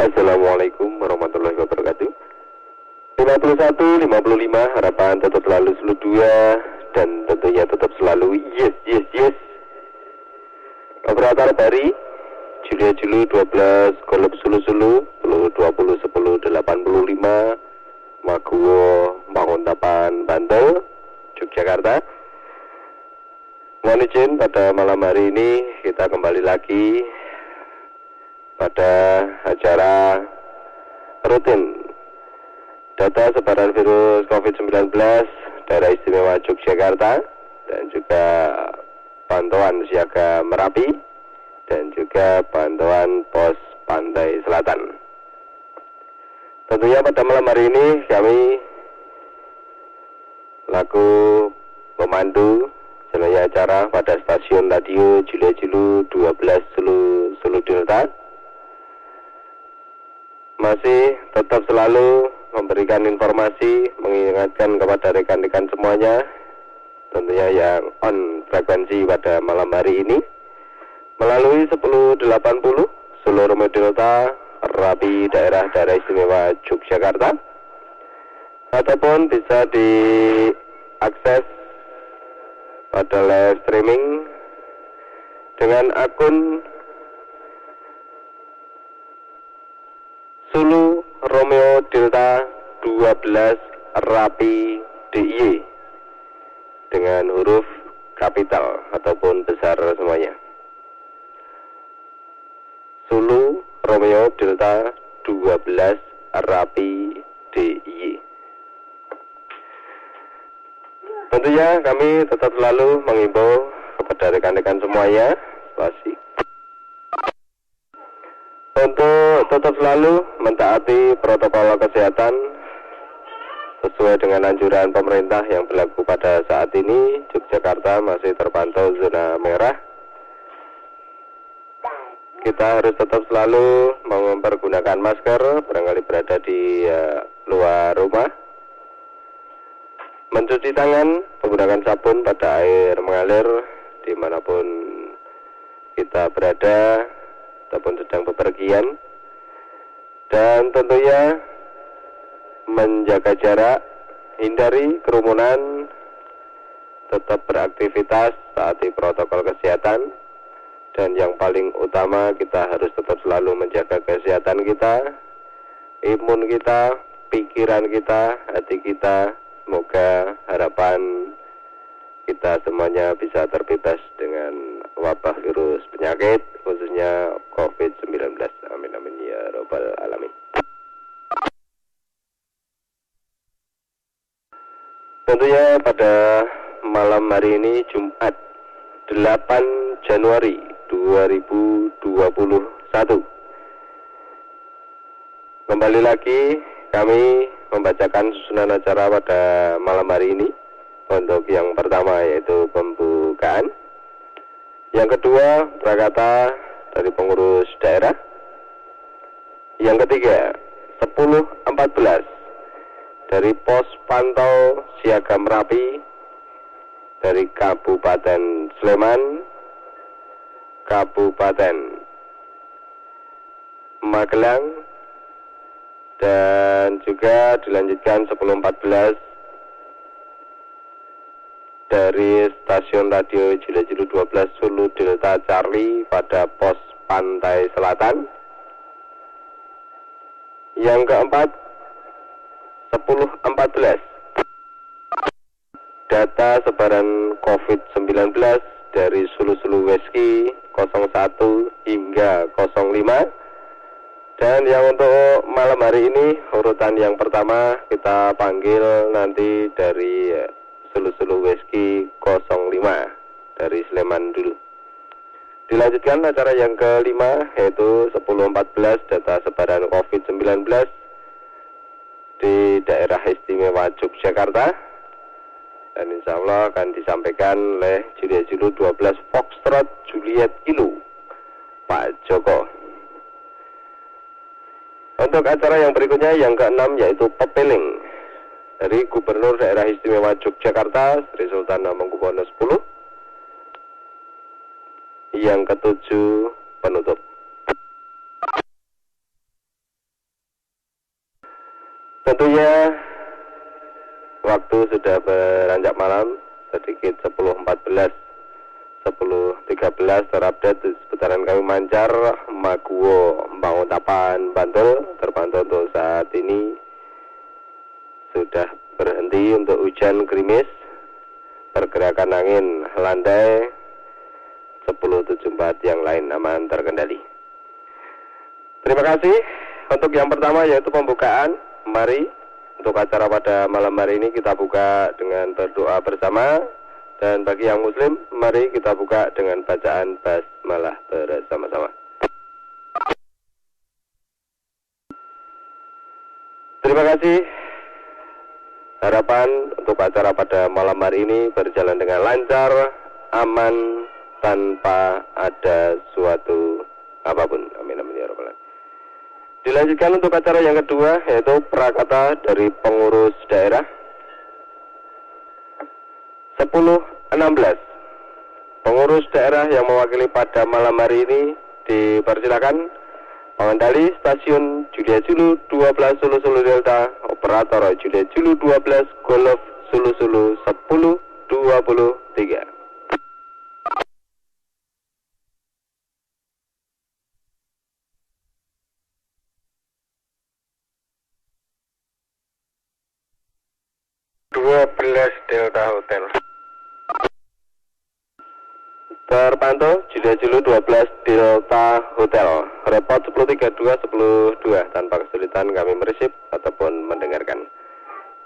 Assalamualaikum warahmatullahi wabarakatuh. 51, 55, harapan tetap selalu selu 2 dan tentunya tetap selalu yes. Operator Bari, Julia Julu 12, Golub Sulu 10, 20, 10, 85, Maguwo, Manguntapan, Bantul, Yogyakarta. Mohon izin pada malam hari ini kita kembali lagi pada acara rutin data sebaran virus COVID-19 daerah istimewa Yogyakarta dan juga pantauan siaga Merapi dan juga pantauan pos pantai selatan. Tentunya pada malam hari ini kami laku pemandu jalannya acara pada stasiun radio Julia Julu 12 Sulu Delta masih tetap selalu memberikan informasi, mengingatkan kepada rekan-rekan semuanya tentunya yang on frekuensi pada malam hari ini melalui 1080 Solo Romeo Delta Rapi daerah-daerah istimewa Yogyakarta ataupun bisa diakses pada live streaming dengan akun Sulu Romeo Delta 12 Rapi DIY dengan huruf kapital ataupun besar semuanya. Sulu Romeo Delta 12 Rapi DIY. Tentunya kami tetap selalu mengimbau kepada rekan-rekan semuanya untuk tetap selalu mentaati protokol kesehatan sesuai dengan anjuran pemerintah yang berlaku pada saat ini. Yogyakarta masih terpantau zona merah. Kita harus tetap selalu mempergunakan masker barangkali berada di luar rumah, mencuci tangan menggunakan sabun pada air mengalir dimanapun kita berada ataupun sedang bepergian, dan tentunya menjaga jarak, hindari kerumunan, tetap beraktivitas, taati protokol kesehatan, dan yang paling utama kita harus tetap selalu menjaga kesehatan kita, imun kita, pikiran kita, hati kita. Semoga harapan kita semuanya bisa terbebas dengan wabah virus penyakit khususnya COVID-19. Amin amin ya rabbal alamin. Tentunya pada malam hari ini Jumat 8 Januari 2021 kembali lagi kami membacakan susunan acara pada malam hari ini. Untuk yang pertama yaitu pembukaan, yang kedua prakata dari pengurus daerah, yang ketiga 10.14 dari pos pantau siaga Merapi dari Kabupaten Sleman, Kabupaten Magelang, dan juga dilanjutkan 10.14 dari stasiun radio Julia Julu 12 Sulu Delta Charlie pada pos pantai selatan. Yang keempat 10.14 data sebaran COVID-19 dari Sulu Weski 01 hingga 05. Dan yang untuk malam hari ini urutan yang pertama kita panggil nanti dari Sulu Weski 05 dari Sleman dulu. Dilanjutkan acara yang kelima yaitu 10.14 data sebaran COVID-19 di daerah istimewa Yogyakarta. Dan insya Allah akan disampaikan oleh Julia Julu 12 Foxtrot Juliet Kilo Pak Joko. Untuk acara yang berikutnya yang keenam yaitu Pepeling dari Gubernur Daerah Istimewa Yogyakarta Sri Sultan Hamengkubuwono X. Yang ketujuh penutup. Tentunya waktu sudah beranjak malam, sedikit 10.14, 10.13 terupdate seputaran kami Mancar, Maguwo, Banguntapan, Bantul. Terpantau untuk saat ini sudah berhenti untuk hujan gerimis, pergerakan angin landai, 10.74 yang lain aman terkendali. Terima kasih. Untuk yang pertama yaitu pembukaan. Mari untuk acara pada malam hari ini kita buka dengan berdoa bersama. Dan bagi yang muslim, mari kita buka dengan bacaan basmalah bersama-sama. Terima kasih. Harapan untuk acara pada malam hari ini berjalan dengan lancar, aman, tanpa ada suatu apapun. Amin amin ya rabbal alamin. Dilanjutkan untuk acara yang kedua, yaitu prakata dari pengurus daerah 10.16. Pengurus daerah yang mewakili pada malam hari ini dipersilakan. Pengendali stasiun Julia Zulu 12 Sulu Sulu Delta, operator Julia Zulu 12 Golf Sulu Sulu 1023. Delta Hotel. Terpantau Julia Zulu 12 Delta Hotel. Report 1032 tanpa kesulitan kami meresip ataupun mendengarkan.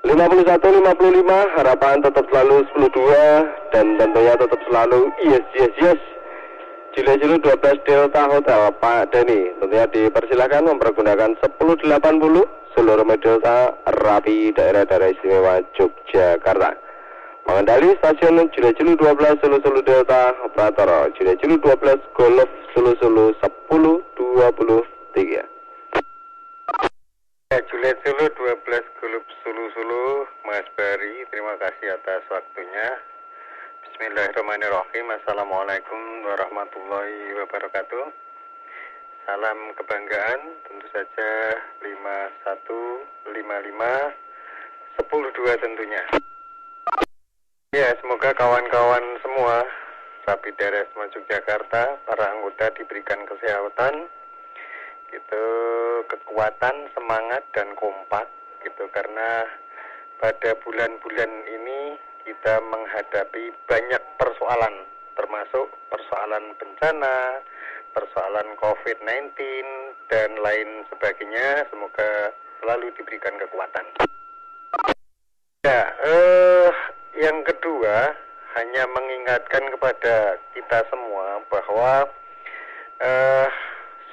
5155 harapan tetap selalu 102 dan tentunya tetap selalu yes. Julia Zulu 12 Delta Hotel Pak Denny tentunya dipersilakan mempergunakan 1080 seluruh Delta Rapi daerah-daerah istimewa Yogyakarta. Pengendali stasiun Julia Zulu 12 Sulu Sulu Delta, operator Julia Zulu 12 Golf Sulu Sulu 1023. Julia Zulu 12 Golf Sulu Sulu, Mas Bari, terima kasih atas waktunya. Bismillahirrahmanirrahim. Assalamualaikum warahmatullahi wabarakatuh. Salam kebanggaan, tentu saja 5155 102 tentunya. Ya, semoga kawan-kawan semua Rapi Daerah Yogyakarta, para anggota diberikan kesehatan, gitu, kekuatan, semangat dan kompak, gitu, karena pada bulan-bulan ini kita menghadapi banyak persoalan, termasuk persoalan bencana, persoalan COVID-19 dan lain sebagainya. Semoga selalu diberikan kekuatan. Ya, yang kedua, hanya mengingatkan kepada kita semua bahwa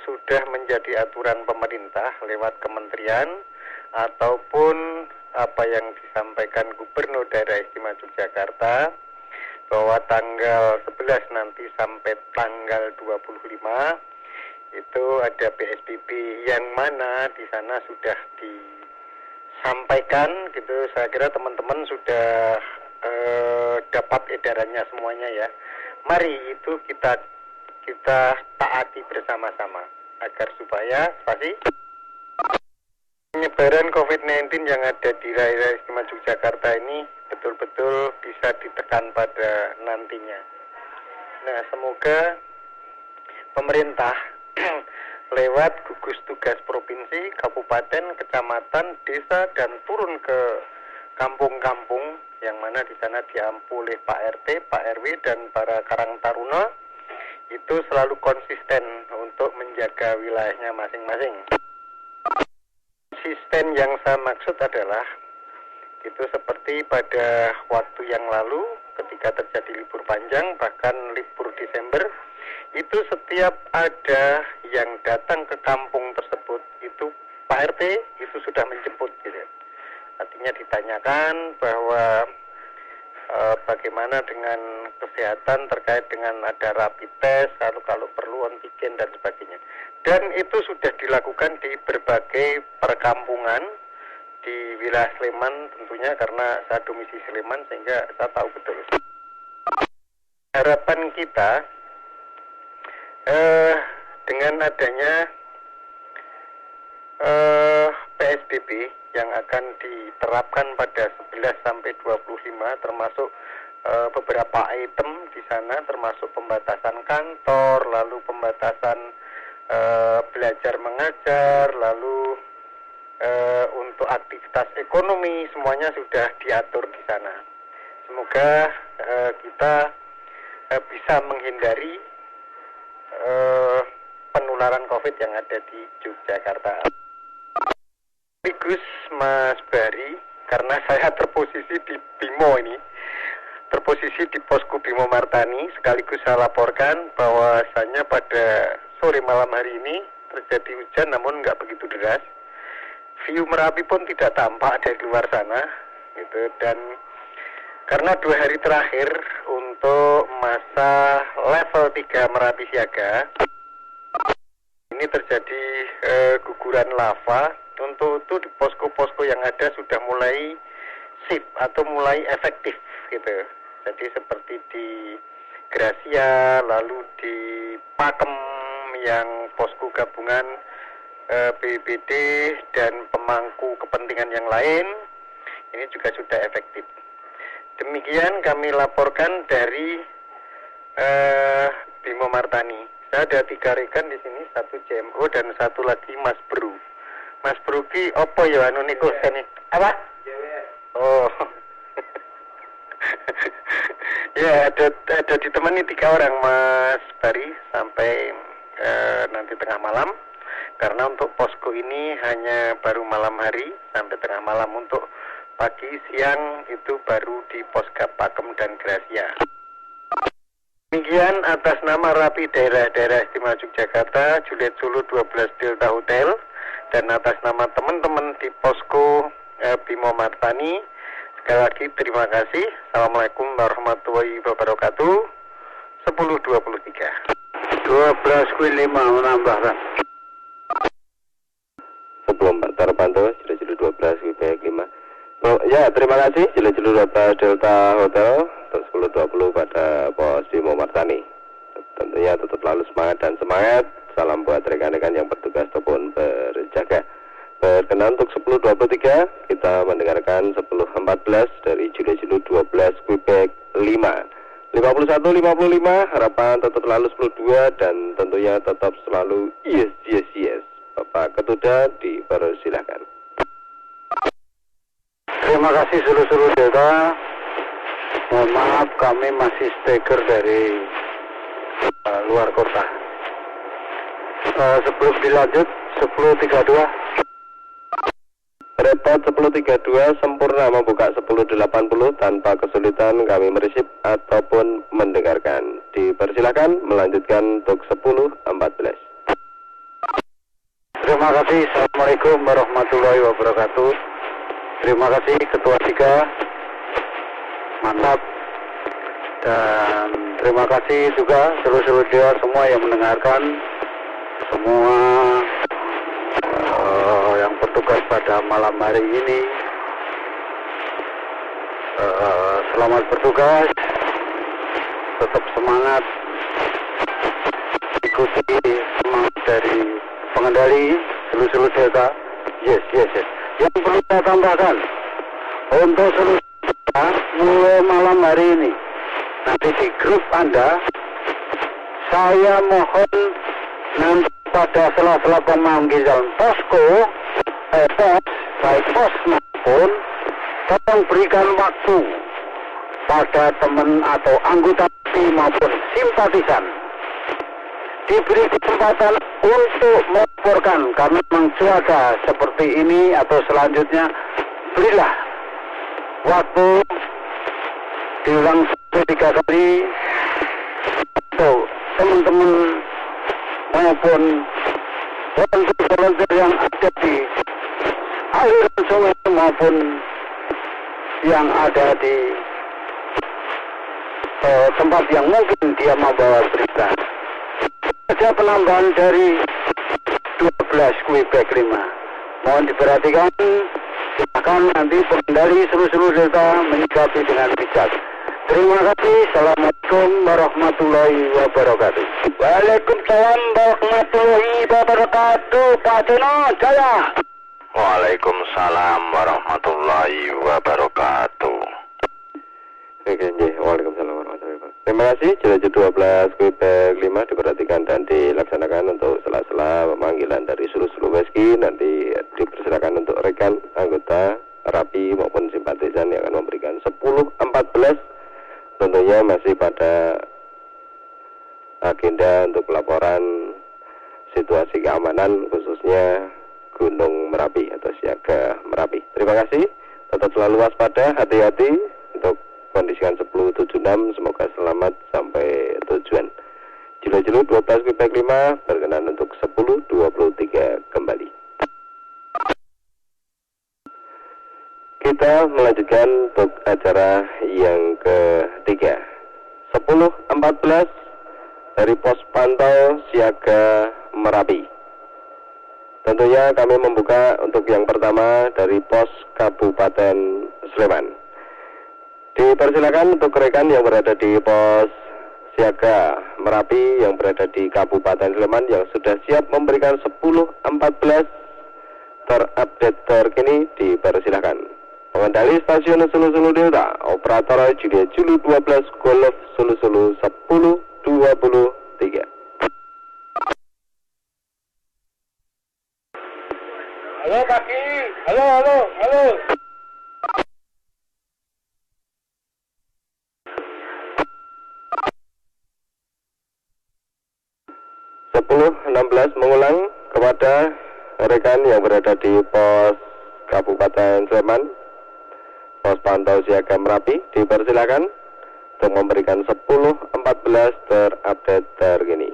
sudah menjadi aturan pemerintah lewat kementerian ataupun apa yang disampaikan Gubernur Daerah Istimewa Yogyakarta bahwa tanggal 11 nanti sampai tanggal 25 itu ada PSBB yang mana di sana sudah disampaikan, gitu. Saya kira teman-teman sudah dapat edarannya semuanya ya. Mari itu kita taati bersama-sama agar supaya penyebaran COVID-19 yang ada di daerah istimewa Yogyakarta ini betul-betul bisa ditekan pada nantinya. Nah, semoga pemerintah lewat gugus tugas provinsi, kabupaten, kecamatan, desa dan turun ke kampung-kampung yang mana di sana diampu oleh Pak RT, Pak RW dan para Karang Taruna itu selalu konsisten untuk menjaga wilayahnya masing-masing. Konsisten yang saya maksud adalah itu seperti pada waktu yang lalu ketika terjadi libur panjang, bahkan libur Desember, itu setiap ada yang datang ke kampung tersebut itu Pak RT itu sudah menjemput, gitu. Artinya ditanyakan bahwa bagaimana dengan kesehatan terkait dengan ada rapid test, kalau perlu antigen dan sebagainya. Dan itu sudah dilakukan di berbagai perkampungan di wilayah Sleman tentunya, karena saya domisili Sleman sehingga saya tahu betul. Harapan kita dengan adanya PSBB PSBB yang akan diterapkan pada 11 sampai 25 termasuk beberapa item di sana termasuk pembatasan kantor, lalu pembatasan belajar mengajar, lalu untuk aktivitas ekonomi semuanya sudah diatur di sana. Semoga kita bisa menghindari penularan COVID yang ada di Yogyakarta. Sekaligus Mas Bari, karena saya terposisi di Bimo ini, terposisi di posko Bimo Martani, sekaligus saya laporkan bahwasanya pada sore malam hari ini terjadi hujan namun nggak begitu deras. View Merapi pun tidak tampak dari luar sana, gitu. Dan karena 2 hari terakhir untuk masa level 3 Merapi siaga, ini terjadi guguran lava. Untuk itu di posko-posko yang ada sudah mulai sip atau mulai efektif, gitu. Jadi seperti di Gracia, lalu di Pakem yang posko gabungan BPBD dan pemangku kepentingan yang lain, ini juga sudah efektif. Demikian kami laporkan dari Bimo Martani. Saya ada 3 rekan di sini, 1 JMO dan 1 lagi Mas Bro. Mas Bro ki opo ya anu niku seni? Apa? Oh. Ya, ada ditemani 3 orang Mas Bari sampai nanti tengah malam. Karena untuk posko ini hanya baru malam hari sampai tengah malam. Untuk pagi, siang itu baru di Poskap Pakem dan Gracia. Demikian atas nama Rapi Daerah-Daerah Istimewa Yogyakarta, Juliet Sulu 12 Delta Hotel, dan atas nama teman-teman di posko Bimo Martani, sekali lagi terima kasih. Assalamualaikum warahmatullahi wabarakatuh. 10.23. 12.5 menambahkan. Sebelum terpantau, Julu 12 WP5. Oh, ya, terima kasih Julu 12 Delta Hotel 10.20 pada pos Bimo Martani. Tentunya tetap selalu semangat dan semangat. Salam buat rekan-rekan yang bertugas ataupun berjaga. Berkenan untuk 10.23, kita mendengarkan 10.14 dari Julu 12 Quebec 5. 51.55, harapan tetap selalu 10.2 dan tentunya tetap selalu yes. Bapak Ketuda dipersilahkan. Terima kasih seluruh Delta. Mohon maaf kami masih steker dari luar kota. Sebelum dilanjut 10.32. Repot 10.32 sempurna membuka 10.80 tanpa kesulitan kami meresip ataupun mendengarkan. Dipersilakan melanjutkan untuk 10.14. Terima kasih. Assalamualaikum warahmatullahi wabarakatuh. Terima kasih Ketua 3. Mantap. Dan terima kasih juga seluruh dewa semua yang mendengarkan, semua yang bertugas pada malam hari ini. Selamat bertugas, tetap semangat, ikuti semangat dari pengendali seluruh Delta. Yes. Yang perlu saya tambahkan, untuk seluruh Delta, mulai malam hari ini, nanti di grup Anda, saya mohon nanti pada sela-sela pemanggilan posko, baik pos maupun, tolong berikan waktu pada teman atau anggota tim maupun simpatisan, diberi kesempatan untuk melaporkan karena memang cuaca seperti ini atau selanjutnya. Berilah waktu diulang 3 kali untuk teman-teman maupun volunteer yang ada di aliran sungai maupun yang ada di tempat yang mungkin dia membawa berita. Ada penambahan dari 12 Quebec 5. Mohon diperhatikan, silakan nanti pengendali seluruh Delta menyikapi dengan bijak. Terima kasih. Assalamualaikum warahmatullahi wabarakatuh. Waalaikumsalam warahmatullahi wabarakatuh. Pak Dino Jaya. Waalaikumsalam warahmatullahi wabarakatuh. Oke, waalaikumsalam warahmatullahi wabarakatuh. Terima kasih. Jelajah 12 Quebec 5 diperhatikan dan dilaksanakan untuk sela-sela pemanggilan dari Sulu-Sulu Wesky. Nanti dipersilakan untuk rekan anggota rapi maupun simpatisan yang akan memberikan 10-14. Tentunya masih pada agenda untuk laporan situasi keamanan khususnya Gunung Merapi atau siaga Merapi. Terima kasih. Tetap selalu waspada, hati-hati untuk kondisikan 1076. Semoga selamat sampai tujuan. Jilo-jilo 12 Quebec 5 berkenan untuk 1023 kembali. Kita melanjutkan untuk acara yang ketiga. 1014 dari pos pantau siaga Merapi. Tentunya kami membuka untuk yang pertama dari pos Kabupaten Sleman. Dipersilakan untuk rekan yang berada di pos siaga Merapi yang berada di Kabupaten Sleman yang sudah siap memberikan 10-14 terupdate terkini dipersilakan. Pengendali stasiun Sulu-Sulu Delta, operator Julia Julu 12 Golf Sulu-Sulu 1023. Halo kaki, halo. 1016 mengulang kepada rekan yang berada di pos Kabupaten Sleman, pos pantau siaga Merapi, dipersilakan untuk memberikan 10-14 terupdate terkini.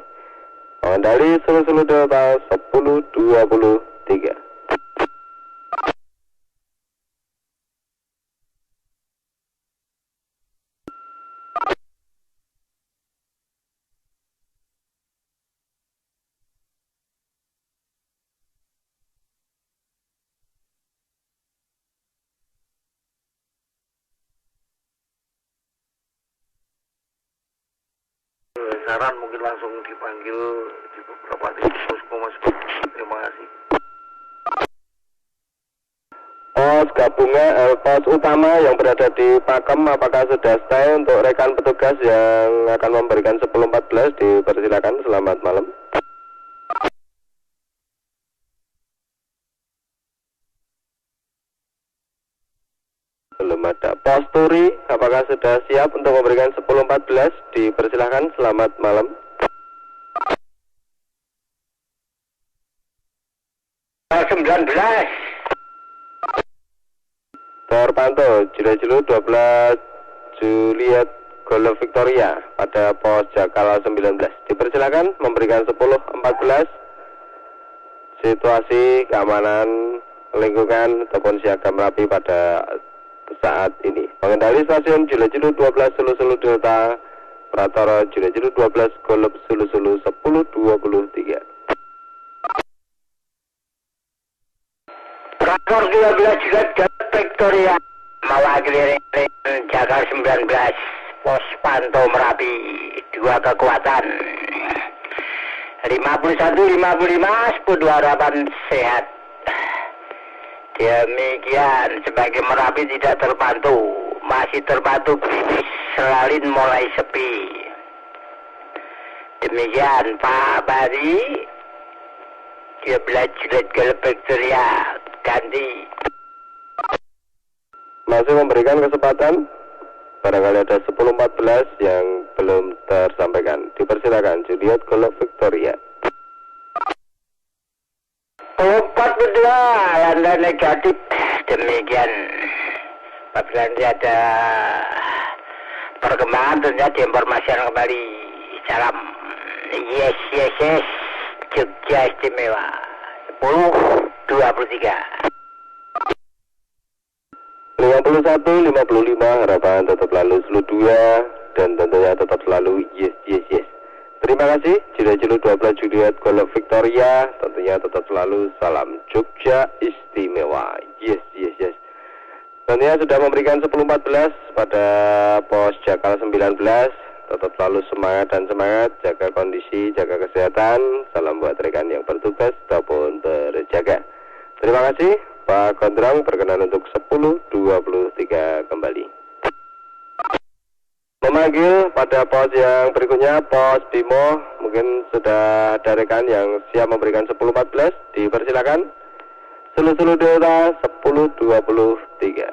Pengendali Sulu-Sulu Delta 1023. Saran mungkin langsung dipanggil di beberapa titik posko Mas. Terima kasih. Pos gabungan, pos utama yang berada di Pakem, apakah sudah stay untuk rekan petugas yang akan memberikan 10-14? Dipersilakan, selamat malam. Belum ada. Pos Turi, apakah sudah siap untuk memberikan 10-14? Dipersilakan, selamat malam. Terpantau Jilo-Jilo 12 Juliet Golf Victoria pada pos Jakala 19. Dipersilakan memberikan 10-14 situasi keamanan lingkungan ataupun siaga Merapi pada saat ini. Pengendali stasiun Jilo-Jilo 12 Sulu-Sulu Delta, operator Jilo-Jilo 12 Golf Sulu-Sulu 1023. Kantor 12 juga Victoria mewakili Jakarta 19 pos pantau Merapi 2 kekuatan 51-55 10 harapan sehat. Demikian sebagai Merapi tidak terpantau, masih terpantau kritis Selalin mulai sepi. Demikian Pak Bari 12 Juliet Golf Victoria ganti. Masih memberikan kesempatan barangkali ada 10-14 yang belum tersampaikan. Dipersilakan Juliet Golf Victoria. 42 landa negatif. Demikian apabila nanti ada perkembangan tentunya diinformasikan kembali. Salam. Yes Jogja istimewa 10-23. 51-55 harapan tetap lalu selu 2 dan tentunya tetap selalu yes. Terima kasih Jilo-Jilo 12 Juliet Golf Victoria, tentunya tetap selalu salam Jogja istimewa. Yes. Tentunya sudah memberikan 10-14 pada pos Jakal 19. Tetap selalu semangat, jaga kondisi, jaga kesehatan. Salam buat rekan yang bertugas ataupun berjaga. Terima kasih Pak Gondrong, berkenan untuk 10.23 kembali. Memanggil pada pos yang berikutnya, pos Bimo. Mungkin sudah ada rekan yang siap memberikan 10.14, dipersilakan. Sulu Delta 10.23.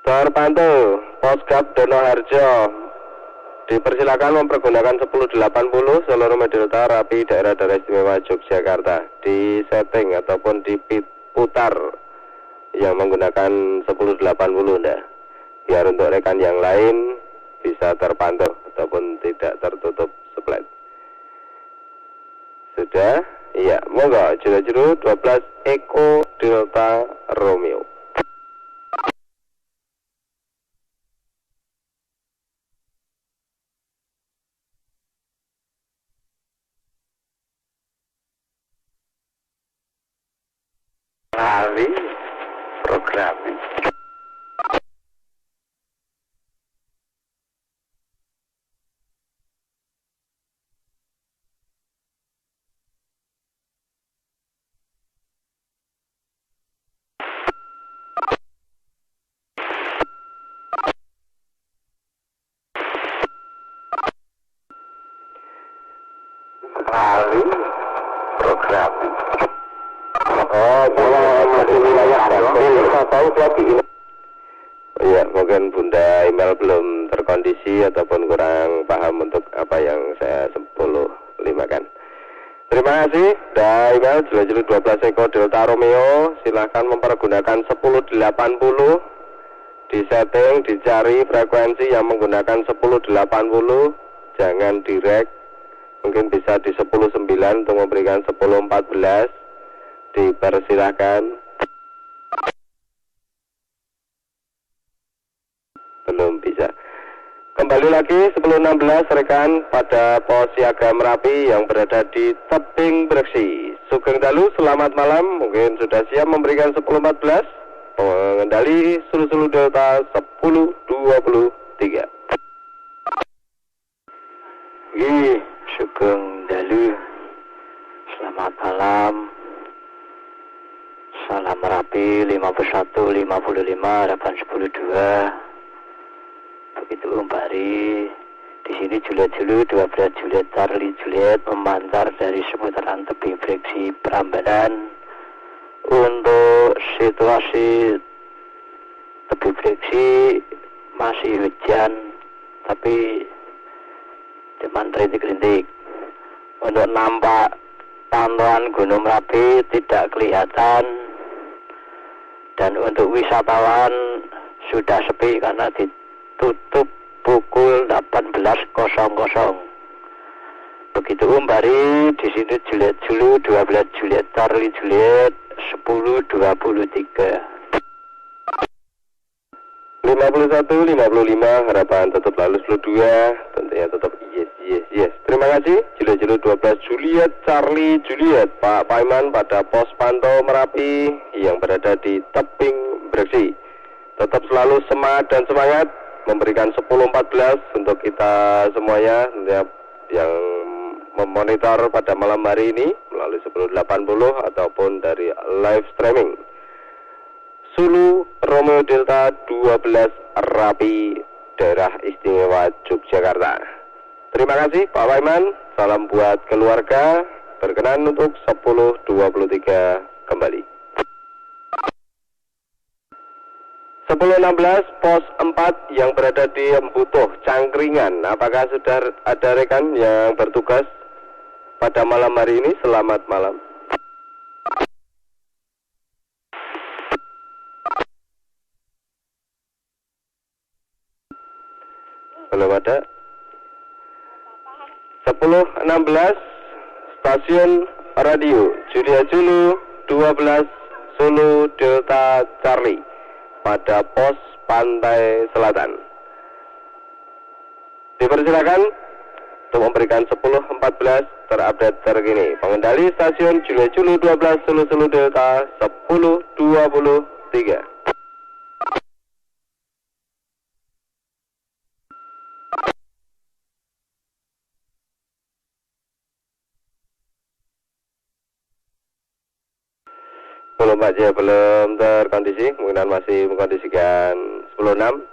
Terpantau pos Gap Donoharjo, dipersilakan mempergunakan 1080 seluruh Delta Rapi daerah-daerah istimewa Yogyakarta. Di setting ataupun diputar yang menggunakan 1080 enggak, biar untuk rekan yang lain bisa terpantau ataupun tidak tertutup split. Sudah? Iya, monggo. Juru 12 Eko Delta Romeo. Lali programming. Lali programming. Iya, mungkin Bunda email belum terkondisi ataupun kurang paham untuk apa yang saya 10.5kan. Terima kasih. Da email Julu 12 Eko Delta Romeo, silahkan mempergunakan 1080. Di setting, dicari frekuensi yang menggunakan 1080, jangan direct. Mungkin bisa di 10.9 untuk memberikan 10.14. Dipersilahkan. Belum bisa. Kembali lagi 10.16 rekan pada pos siaga Merapi yang berada di Tebing Breksi. Sugeng Dalu, selamat malam. Mungkin sudah siap memberikan 10.14. Pengendali Sulu Delta 10.23. Sugeng Dalu, selamat malam. Salam Merapi 51, 55, 812. Begitu Umbari. Di sini Juliet 12 Juliet Charlie Juliet memancar dari seputaran Tebing Breksi Prambanan. Untuk situasi Tebing Breksi masih hujan, tapi cuman rintik-rintik. Untuk nampak pantauan Gunung Merapi tidak kelihatan, dan untuk wisatawan sudah sepi karena ditutup pukul 18.00. Begitu Umbari. Di sini Juliet 12 Juliet Charlie Juliet 10.23. 51, 55, harapan tetap lalu 2, tentunya tetap yes. Terima kasih. Julu 12 Juliet Charlie Juliet Pak Paiman pada pos pantau Merapi yang berada di Tebing Breksi. Tetap selalu semangat dan semangat memberikan 10.14 untuk kita semuanya yang memonitor pada malam hari ini melalui 10.80 ataupun dari live streaming. Sulu Romeo Delta 12 Rapi daerah istimewa Yogyakarta. Terima kasih Pak Waiman. Salam buat keluarga. Berkenan untuk 10.23 kembali. 10.16 pos 4 yang berada di Embutuh Cangkringan. Apakah sudah ada rekan yang bertugas pada malam hari ini? Selamat malam. Belum ada. 10.16 stasiun radio Julia Julu 12 Sulu Delta Charlie pada pos pantai selatan. Dipersilakan untuk memberikan 10.14 terupdate terkini. Pengendali stasiun Julia Julu 12 Sulu Delta 10.23. Belum Pak J, belum terkondisi, kemungkinan masih mengkondisikan 10-6.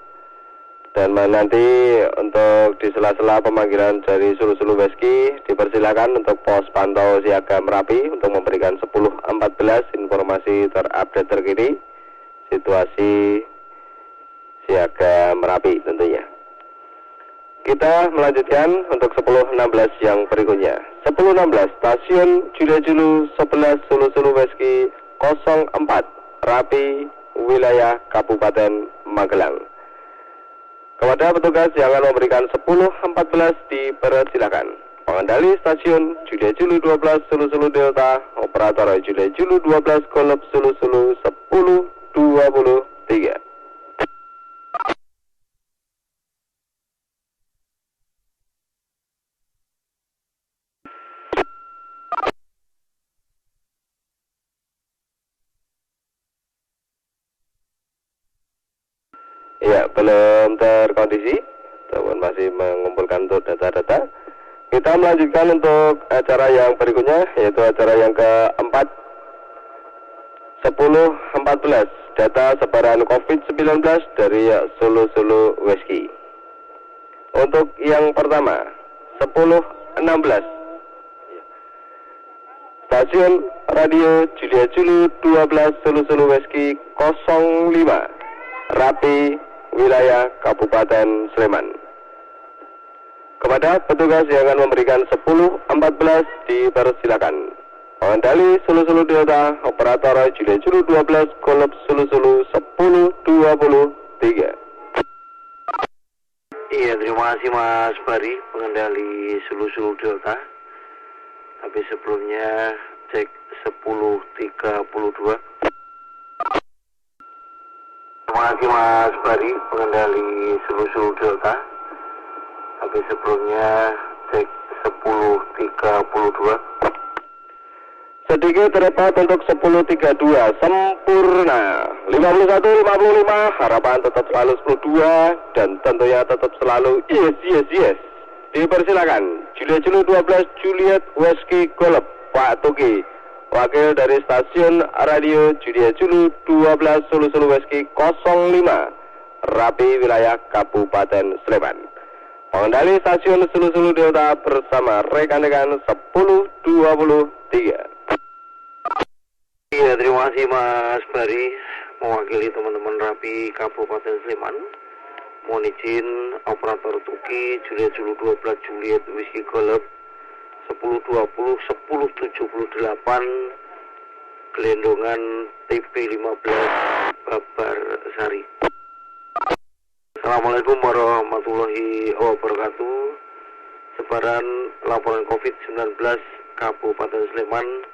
Dan nanti untuk di sela-sela pemanggilan dari Sulu-Sulu Weski dipersilakan untuk pos pantau siaga Merapi untuk memberikan 10.14 informasi terupdate terkini situasi siaga Merapi tentunya. Kita melanjutkan untuk 10.16 yang berikutnya. 10.16 stasiun Julia Julu 11 Sulu-Sulu Weski 04 Rapi wilayah Kabupaten Magelang. Kepada petugas yang akan memberikan 10.14 dipersilakan. Pengendali stasiun Julia Julu 12 Sulu-Sulu Delta, operator Julia Julu 12 Golep Sulu-Sulu 10.23. Ya, belum terkondisi, teman masih mengumpulkan untuk data-data. Kita melanjutkan untuk acara yang berikutnya, yaitu acara yang keempat, 10.14, data sebaran COVID-19 dari Sulu-Sulu Weski. Untuk yang pertama, 10.16, stasiun radio Julia Julu 12 Sulu-Sulu Weski 05, Rapi wilayah Kabupaten Sleman. Kepada petugas yang akan memberikan 10.14 dipersilakan. Pengendali Sulu-Sulu Delta, operator Julia Julu 12 Golep Sulu-Sulu 10.23. Iya, terima kasih Mas Bari, pengendali Sulu-Sulu Delta. Tapi sebelumnya cek 10.32. Terima kasih Mas Bari, pengendali Sulu-Sulu Delta. Tapi sebelumnya cek 10.32. Sedikit repat untuk 10.32, sempurna. 51.55, harapan tetap selalu 10.2, dan tentunya tetap selalu yes. Dipersilakan, Julia Julu 12 Juliet Weski Golep, Pak Tuki, wakil dari stasiun radio Julia Julu 12 Sulu-Sulu Weski 05, Rapi wilayah Kabupaten Sleman. Pengendali stasiun Sulu-Sulu Delta bersama rekan-rekan 10.23. Iya, terima kasih Mas Bari, mewakili teman-teman Rapi Kabupaten Sleman. Mohon izin operator Tuki Julia Julu 12 Juliet Whiskey Golep 10.20 10.78 Gelendongan TP 15 Babar Sari. Assalamualaikum warahmatullahi wabarakatuh. Sebaran laporan COVID-19 Kabupaten Sleman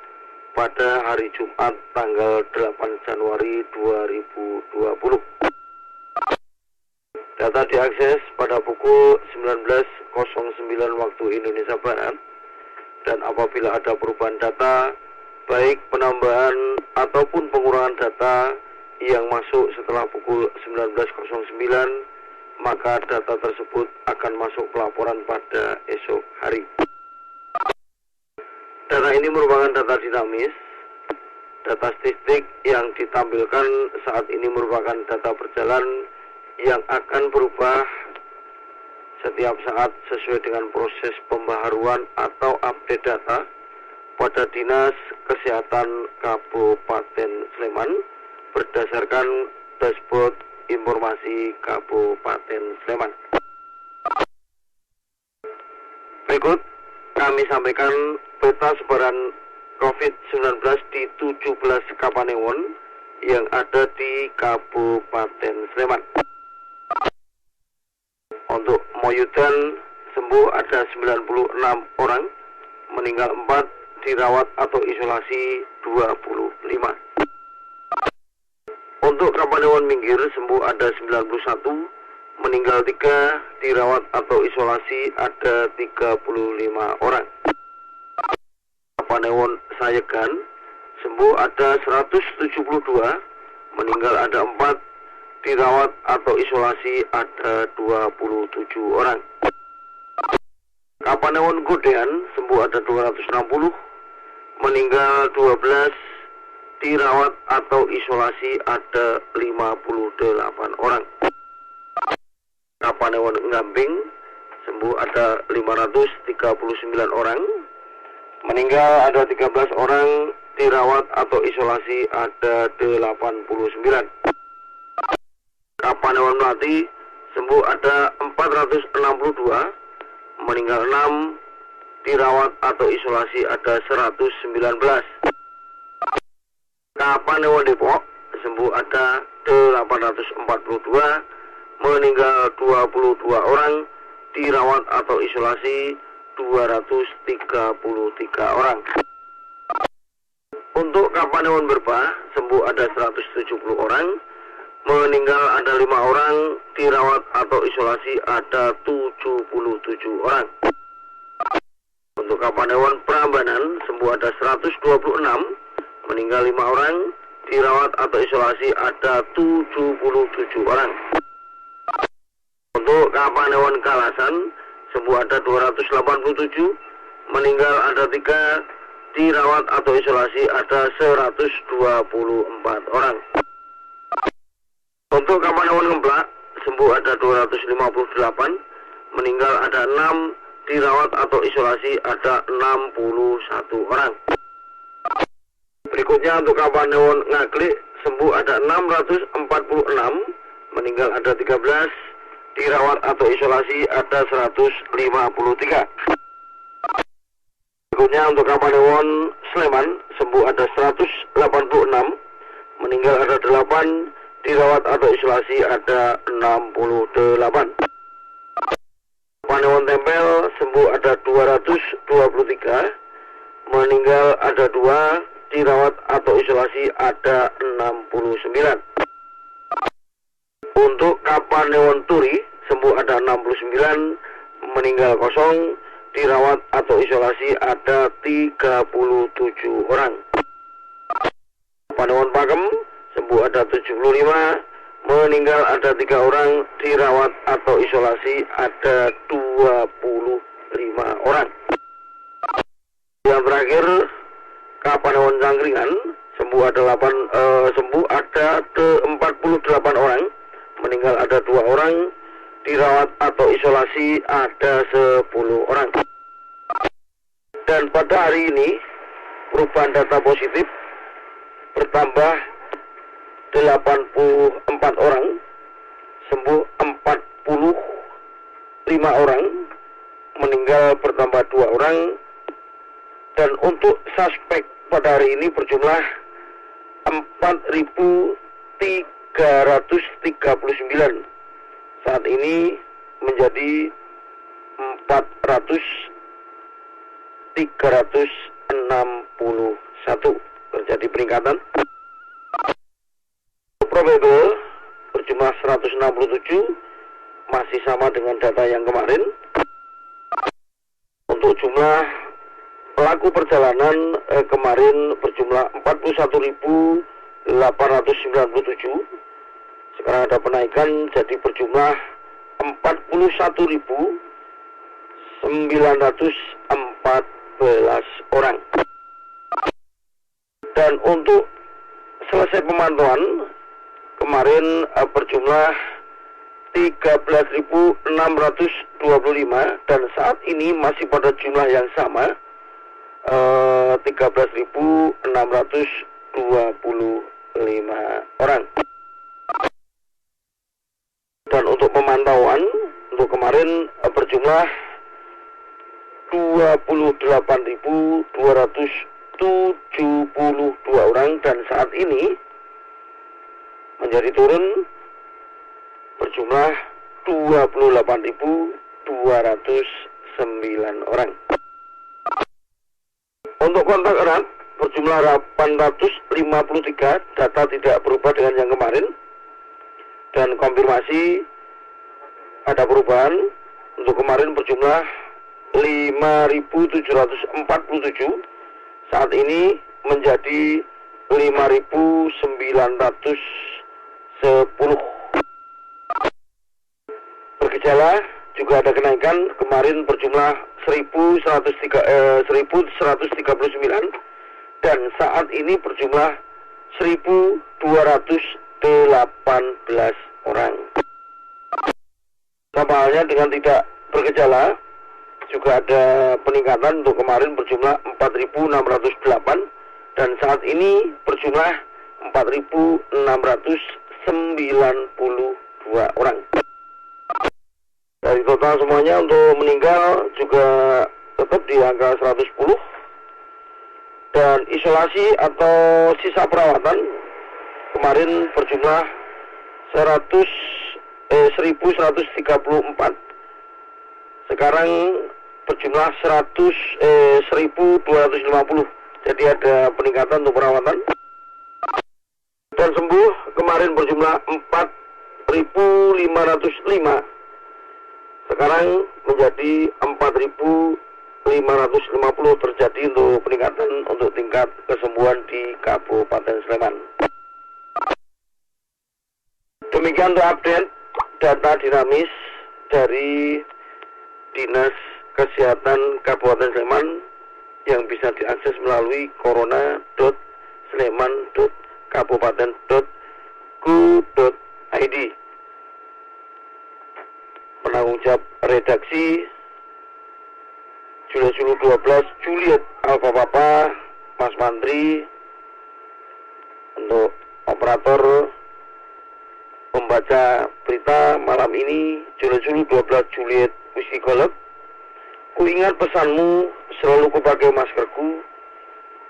pada hari Jumat tanggal 8 Januari 2020. Data diakses pada pukul 19.09 waktu Indonesia Barat, dan apabila ada perubahan data, baik penambahan ataupun pengurangan data yang masuk setelah pukul 19.09, maka data tersebut akan masuk pelaporan pada esok hari. Data ini merupakan data dinamis. Data statistik yang ditampilkan saat ini merupakan data berjalan yang akan berubah setiap saat sesuai dengan proses pembaharuan atau update data pada Dinas Kesehatan Kabupaten Sleman berdasarkan dashboard informasi Kabupaten Sleman. Berikut kami sampaikan peta sebaran COVID-19 di 17 Kapanewon yang ada di Kabupaten Sleman. Untuk Moyudan sembuh ada 96 orang, meninggal 4, dirawat atau isolasi 25. Untuk Kapanewon Minggir sembuh ada 91, meninggal 3, dirawat atau isolasi ada 35 orang. Kapanewon Sayegan sembuh ada 172, meninggal ada 4, dirawat atau isolasi ada 27 orang. Kapanewon Godean sembuh ada 260, meninggal 12, dirawat atau isolasi ada 58 orang. Kapanewon Ngambing sembuh ada 539 orang, meninggal ada 13 orang, dirawat atau isolasi ada 89. Kapanewon Melati sembuh ada 462, meninggal 6, dirawat atau isolasi ada 119. Kapanewon Depok sembuh ada 842, meninggal 22 orang, dirawat atau isolasi 233 orang. Untuk Kapanewon Berbah sembuh ada 170 orang, meninggal ada 5 orang, dirawat atau isolasi ada 77 orang. Untuk Kapanewon Prambanan sembuh ada 126, meninggal 5 orang, dirawat atau isolasi ada 77 orang. Untuk Kapanewon Kalasan sembuh ada 287, meninggal ada 3, dirawat atau isolasi ada 124 orang. Untuk Kapanewon Ngemplak sembuh ada 258, meninggal ada 6, dirawat atau isolasi ada 61 orang. Berikutnya untuk Kapanewon Ngaglik sembuh ada 646, meninggal ada 13, dirawat atau isolasi ada 153. Berikutnya untuk Kapanewon Sleman sembuh ada 186, meninggal ada 8, dirawat atau isolasi ada 68. Kapanewon Tempel sembuh ada 223, meninggal ada 2, dirawat atau isolasi ada 69. Untuk Kapanewon Turi sembuh ada 69, meninggal 0, dirawat atau isolasi ada 37 orang. Kapanewon Pakem sembuh ada 75, meninggal ada 3 orang, dirawat atau isolasi ada 25 orang. Yang terakhir Kapanewon Jangkringan sembuh ada 48 orang, meninggal ada 2 orang, dirawat atau isolasi ada 10 orang. Dan pada hari ini perubahan data positif bertambah 84 orang, sembuh 45 orang, meninggal bertambah 2 orang, dan untuk suspek pada hari ini berjumlah 4.339. Saat ini menjadi 4.361, terjadi peningkatan. Probable berjumlah 167, masih sama dengan data yang kemarin. Untuk jumlah pelaku perjalanan kemarin berjumlah 41.897. Sekarang ada penaikan jadi berjumlah 41.914 orang. Dan untuk selesai pemantauan kemarin berjumlah 13.625, dan saat ini masih pada jumlah yang sama, 13.625 orang. Dan untuk pemantauan untuk kemarin berjumlah 28.272 orang, dan saat ini menjadi turun berjumlah 28.209 orang. Untuk kontak erat berjumlah 853, data tidak berubah dengan yang kemarin. Dan konfirmasi ada perubahan. Untuk kemarin berjumlah 5.747, saat ini menjadi 5.910. Bergejala juga ada kenaikan, kemarin berjumlah 1.139, dan saat ini berjumlah 1.218 orang. Sama halnya dengan tidak bergejala, juga ada peningkatan untuk kemarin berjumlah 4.608 dan saat ini berjumlah 4.692 orang. Dari total semuanya untuk meninggal juga tetap di angka 110 dan isolasi atau sisa perawatan kemarin berjumlah 1.134, sekarang berjumlah 1.250. Jadi ada peningkatan untuk perawatan. Dan sembuh kemarin berjumlah 4.505, sekarang menjadi 4.550 terjadi untuk peningkatan untuk tingkat kesembuhan di Kabupaten Sleman. Demikian untuk update data dinamis dari Dinas Kesehatan Kabupaten Sleman yang bisa diakses melalui corona.sleman.kabupaten.go.id. Penanggung jawab redaksi Juliet 12 Juliet Alfa Papa Mas Mantri. Untuk operator pembaca berita malam ini Juliet 12 Juliet Whiskey Golf. Ku ingat pesanmu, selalu ku pakai maskerku.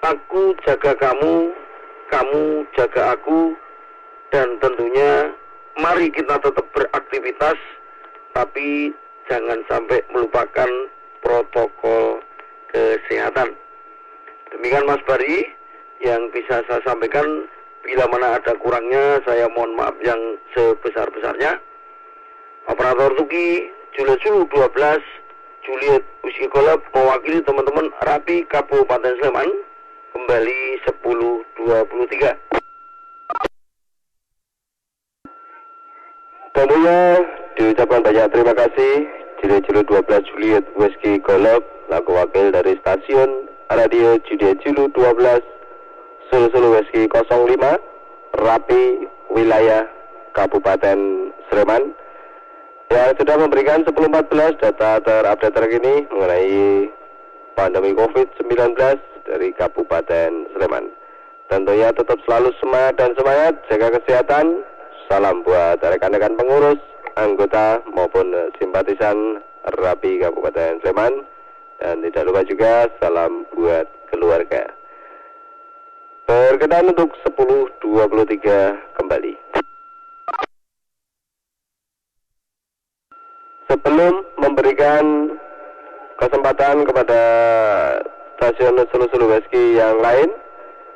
Aku jaga kamu, kamu jaga aku. Dan tentunya mari kita tetap beraktivitas, tapi jangan sampai melupakan protokol kesehatan. Demikian Mas Bari yang bisa saya sampaikan. Bila mana ada kurangnya, saya mohon maaf yang sebesar-besarnya. Operator Tuki Juliet 12 Juliet Whiskey Golf mewakili teman-teman Rapi Kabupaten Sleman kembali 10.23. Tentunya diucapkan banyak terima kasih Juliet 12 Juliet Whiskey Golf laku wakil dari stasiun radio Juliet 12 Sulu Whiskey 05 Rapi wilayah Kabupaten Sleman yang sudah memberikan 10.14 data terupdate terkini mengenai pandemi COVID-19 dari Kabupaten Sleman. Tentunya tetap selalu semangat dan semangat, jaga kesehatan. Salam buat rekan-rekan pengurus, anggota maupun simpatisan Rapi Kabupaten Sleman. Dan tidak lupa juga salam buat keluarga. Berkenan untuk 10.23 kembali. Sebelum memberikan kesempatan kepada stasiun Sulu Whiskey yang lain,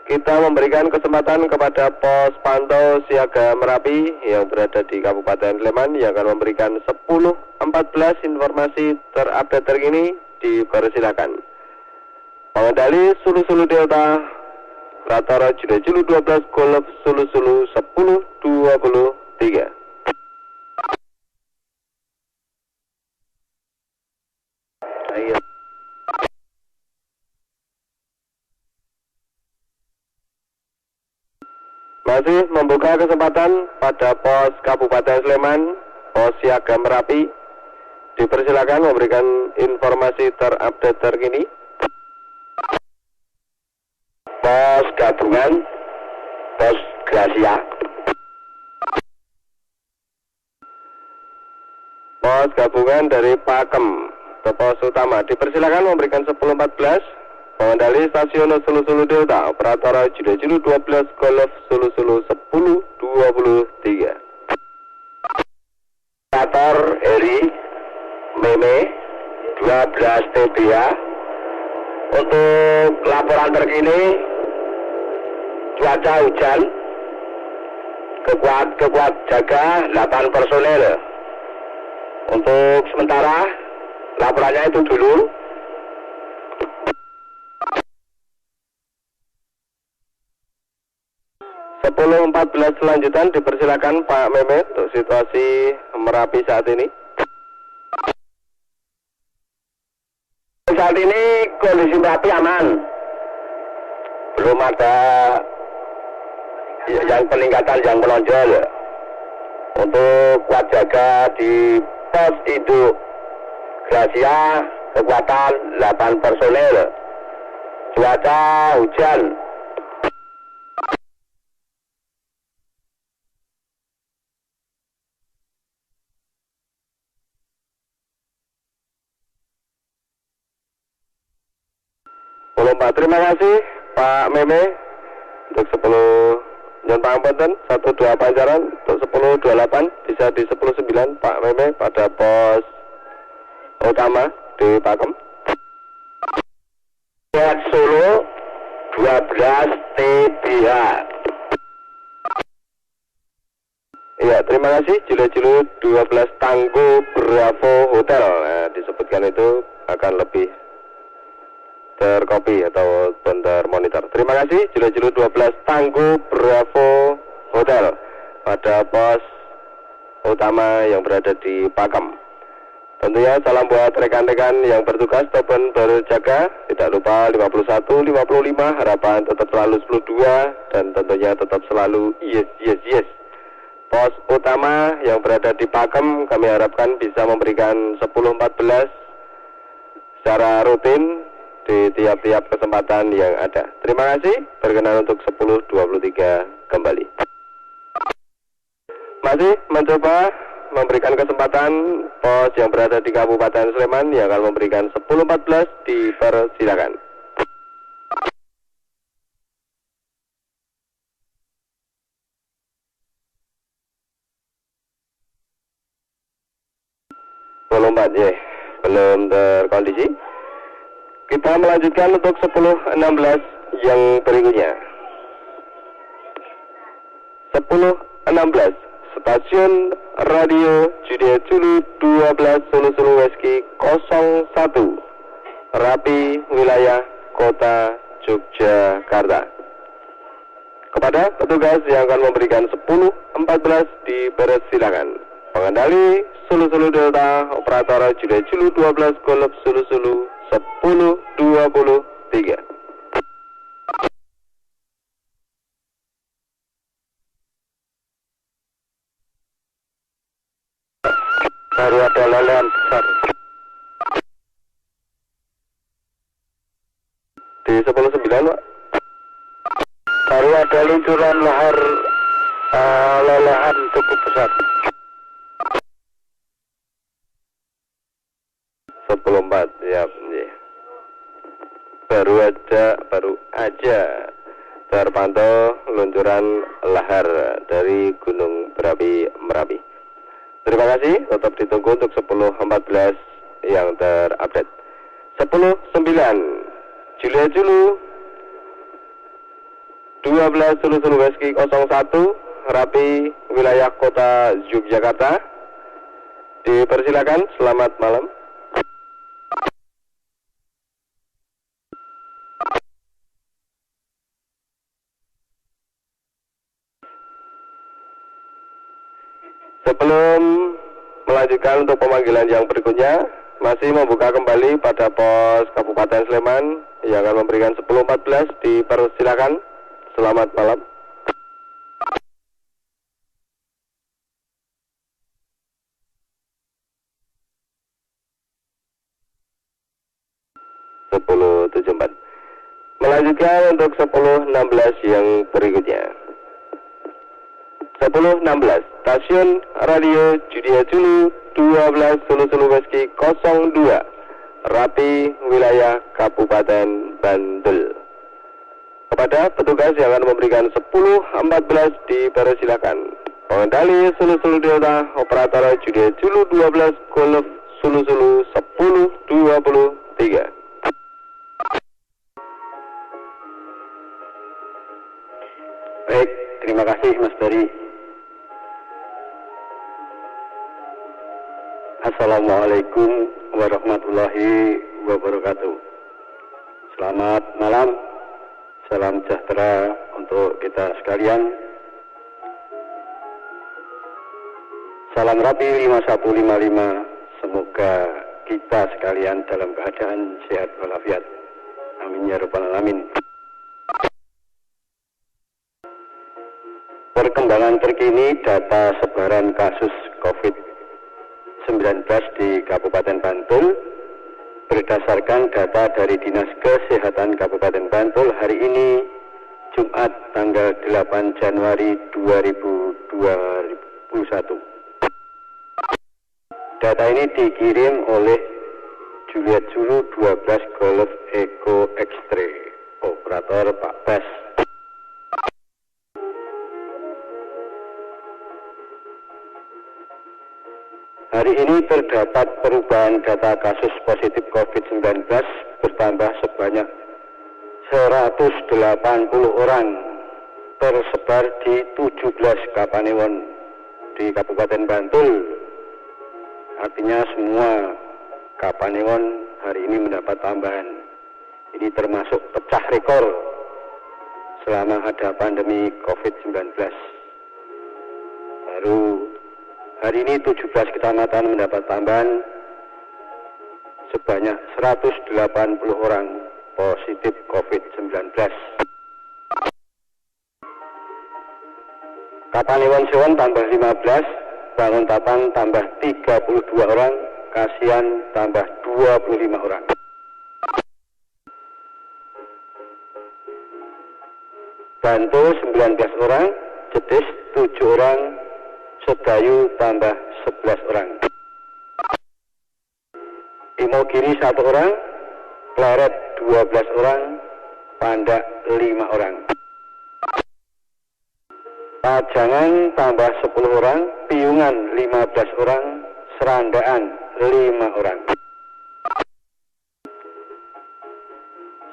kita memberikan kesempatan kepada pos pantau siaga Merapi yang berada di Kabupaten Sleman yang akan memberikan 10.14 informasi terupdate terkini. Dipersilakan. Pengendali Sulu Delta Ratara Juliet 12 Golf Sulu 10.23. Ayo. Masih membuka kesempatan pada pos Kabupaten Sleman, pos siaga Merapi. Dipersilakan memberikan informasi terupdate terkini. Pos gabungan, pos Gracia. Pos gabungan dari Pakem, pos utama. Dipersilakan memberikan 10.14. Pengendali stasiun Sulu Delta, operator Juliet 12 Golf Sulu 10.23. Operator Eri Meme 12 TBA. Untuk laporan terkini cuaca hujan, kekuat jaga 8 personel. Untuk sementara laporannya itu dulu. Sepuluh 14 selanjutan dipersilakan Pak Mehmet untuk situasi Merapi saat ini. Saat ini kondisi Merapi aman, belum ada yang peningkatan yang menonjol untuk kuat jaga di pos induk Gracia kekuatan 8 personel. Cuaca hujan. Terima kasih Pak Meme untuk 10 Nyon Pangapunten 12 Pancaran untuk 1028 bisa di 109 Pak Meme pada pos utama di Pakem. Buat Solo 12 TBH. Iya, terima kasih. Julu 12 Tangguh Bravo Hotel. Nah, disebutkan itu akan lebih terkopi atau termonitor. Terima kasih. Julu 12 Tangguh Bravo Hotel pada pos utama yang berada di Pakem. Tentunya salam buat rekan-rekan yang bertugas ataupun berjaga. Tidak lupa 51, 55, harapan tetap selalu 12 dan tentunya tetap selalu yes. Pos utama yang berada di Pakem kami harapkan bisa memberikan 10-14 secara rutin di tiap-tiap kesempatan yang ada. Terima kasih. Berkenan untuk 10-23 kembali. Masih mencoba memberikan kesempatan pos yang berada di Kabupaten Sleman yang akan memberikan 10-14 dipersilakan. Belum terkondisi. Kita melanjutkan untuk 10-16 yang berikutnya. 10-16 Stasiun Radio Judea Julu 12 Sulu Weski 01 Rapi Wilayah Kota Yogyakarta. Kepada petugas yang akan memberikan 10-14 dipersilakan. Pengendali Sulu Delta Operator Judea Julu 12 Golf Sulu 10-23. Baru ada lelehan besar di 10-9 Pak. Baru ada luncuran lahar lelehan cukup besar 10-4 ya. Baru aja terpantau luncuran lahar dari Gunung Berapi Merapi. Terima kasih, tetap ditunggu untuk 10-14 yang terupdate. 10-9 Julia Julu 12 Sulu Weski 01 Rapi Wilayah Kota Yogyakarta. Dipersilakan, selamat malam. Sebelum melanjutkan untuk pemanggilan yang berikutnya, masih membuka kembali pada pos Kabupaten Sleman yang akan memberikan 10-14 dipersilakan. Selamat malam. Melanjutkan untuk 10-16 yang berikutnya. 10-16 Stasiun Radio Judea Julu 12 Sulu Weski 02 Rapi Wilayah Kabupaten Bantul. Kepada petugas yang akan memberikan 10-14 dipersilakan. Pengendali Sulu Delta Operator Judea Julu 12 Golf Sulu 10-23. Baik, terima kasih Mas Bari. Assalamualaikum warahmatullahi wabarakatuh. Selamat malam. Salam sejahtera untuk kita sekalian. Salam Rapi 5155. Semoga kita sekalian dalam keadaan sehat walafiat. Amin ya rabbal alamin. Perkembangan terkini data sebaran kasus COVID-19 di Kabupaten Bantul berdasarkan data dari Dinas Kesehatan Kabupaten Bantul hari ini Jumat tanggal 8 Januari 2021. Data ini dikirim oleh Juliet Zulu 12 Golf Eco X-Ray, operator Pak Bas. Hari ini terdapat perubahan data kasus positif COVID-19 bertambah sebanyak 180 orang tersebar di 17 kapanewon di Kabupaten Bantul. Artinya semua kapanewon hari ini mendapat tambahan. Ini termasuk pecah rekor selama ada pandemi COVID-19. Baru hari ini 17 kecamatan mendapat tambahan sebanyak 180 orang positif COVID-19. Kapanewon Sewon tambah 15, Banguntapan tambah 32 orang, Kasihan tambah 25 orang. Bantul 19 orang, Jetis 7 orang, Sedayu tambah 11 orang. Imogiri 1 orang, Pleret 12 orang, Pandak 5 orang. Pajangan tambah 10 orang, Piungan 15 orang, Serandaan 5 orang.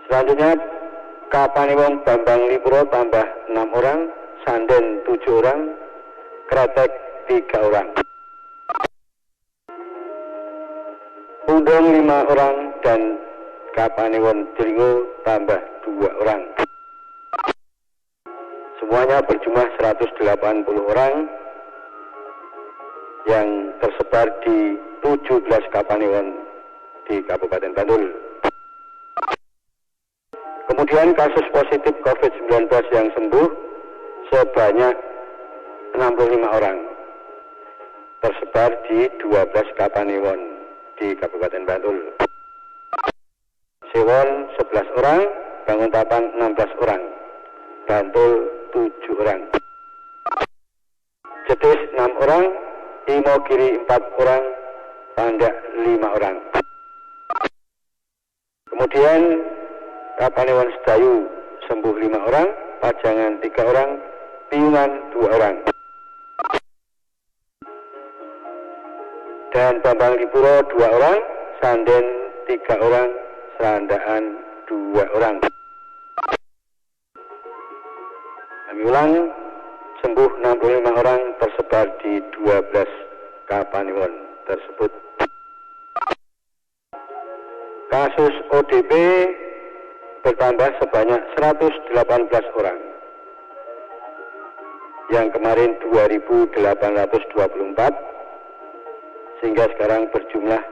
Selanjutnya Kapanewon Bambang Lipuro tambah 6 orang, Sanden 7 orang, Kretek 3 orang. Undong 5 orang dan Kapanewon Jeringo tambah 2 orang. Semuanya berjumlah 180 orang yang tersebar di 17 kapanewon di Kabupaten Bantul. Kemudian kasus positif COVID-19 yang sembuh sebanyak 65 orang tersebar di 12 kapanewon di Kabupaten Bantul. Sewon 11 orang, Banguntapan 16 orang, Bantul 7 orang. Jetis 6 orang, Imogiri 4 orang, Pandak 5 orang. Kemudian Kapanewon Sedayu sembuh 5 orang, Pajangan 3 orang, Piungan 2 orang. Dan Bambang Lipuro 2 orang, Sanden 3 orang, Serandaan 2 orang. Kami ulang, sembuh 65 orang tersebar di 12 kapanewon tersebut. Kasus ODP bertambah sebanyak 118 orang. Yang kemarin 2.824, sehingga sekarang berjumlah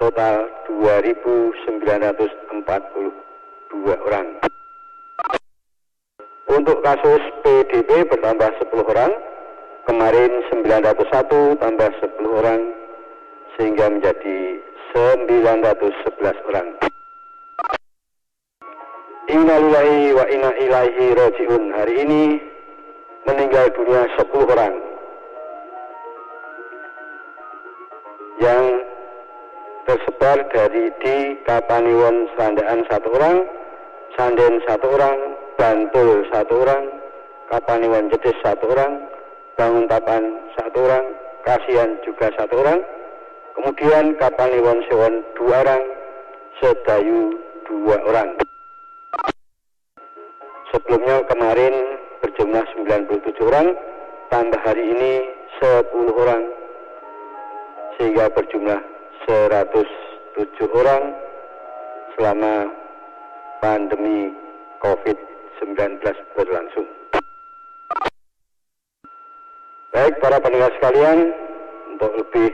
total 2.942 orang. Untuk kasus PDP bertambah 10 orang, kemarin 901 tambah 10 orang, sehingga menjadi 911 orang. Inna lillahi wa inna ilaihi raji'un. Hari ini meninggal dunia 10 orang. Yang tersebar dari di Kapanewon Serandaan 1 orang, Sanden 1 orang, Bantul 1 orang, Kapanewon Jetis 1 orang, Banguntapan 1 orang, Kasihan juga 1 orang, kemudian Kapanewon Sewon 2 orang, Sedayu 2 orang. Sebelumnya kemarin berjumlah 97 orang, tambah hari ini 10 orang, sehingga berjumlah 107 orang selama pandemi COVID-19 berlangsung. Baik para pendengar sekalian, untuk lebih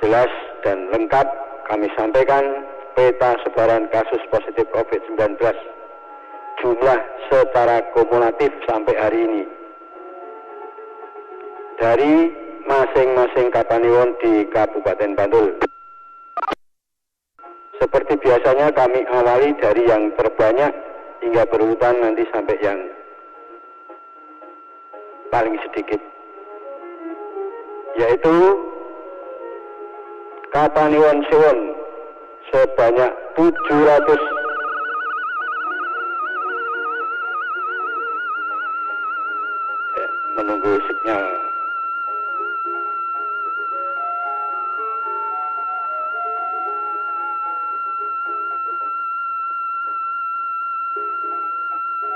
jelas dan lengkap kami sampaikan peta sebaran kasus positif COVID-19 jumlah secara kumulatif sampai hari ini dari masing-masing Kapanewon di Kabupaten Bantul. Seperti biasanya kami awali dari yang terbanyak hingga berurutan nanti sampai yang paling sedikit, yaitu Kapanewon Sewon sebanyak 700 menunggu sinyal.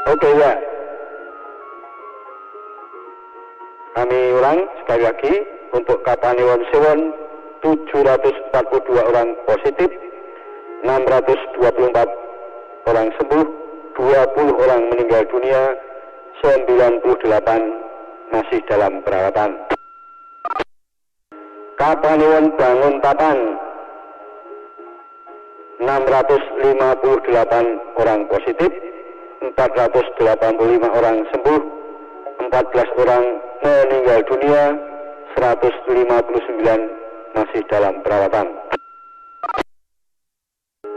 Oke ya, kami ulang sekali lagi untuk Kapanewon Sewon 742 orang positif, 624 orang sembuh, 20 orang meninggal dunia, 98 masih dalam perawatan. Kapanewon Banguntapan 658 orang positif, 485 orang sembuh, 14 orang meninggal dunia, 159 masih dalam perawatan.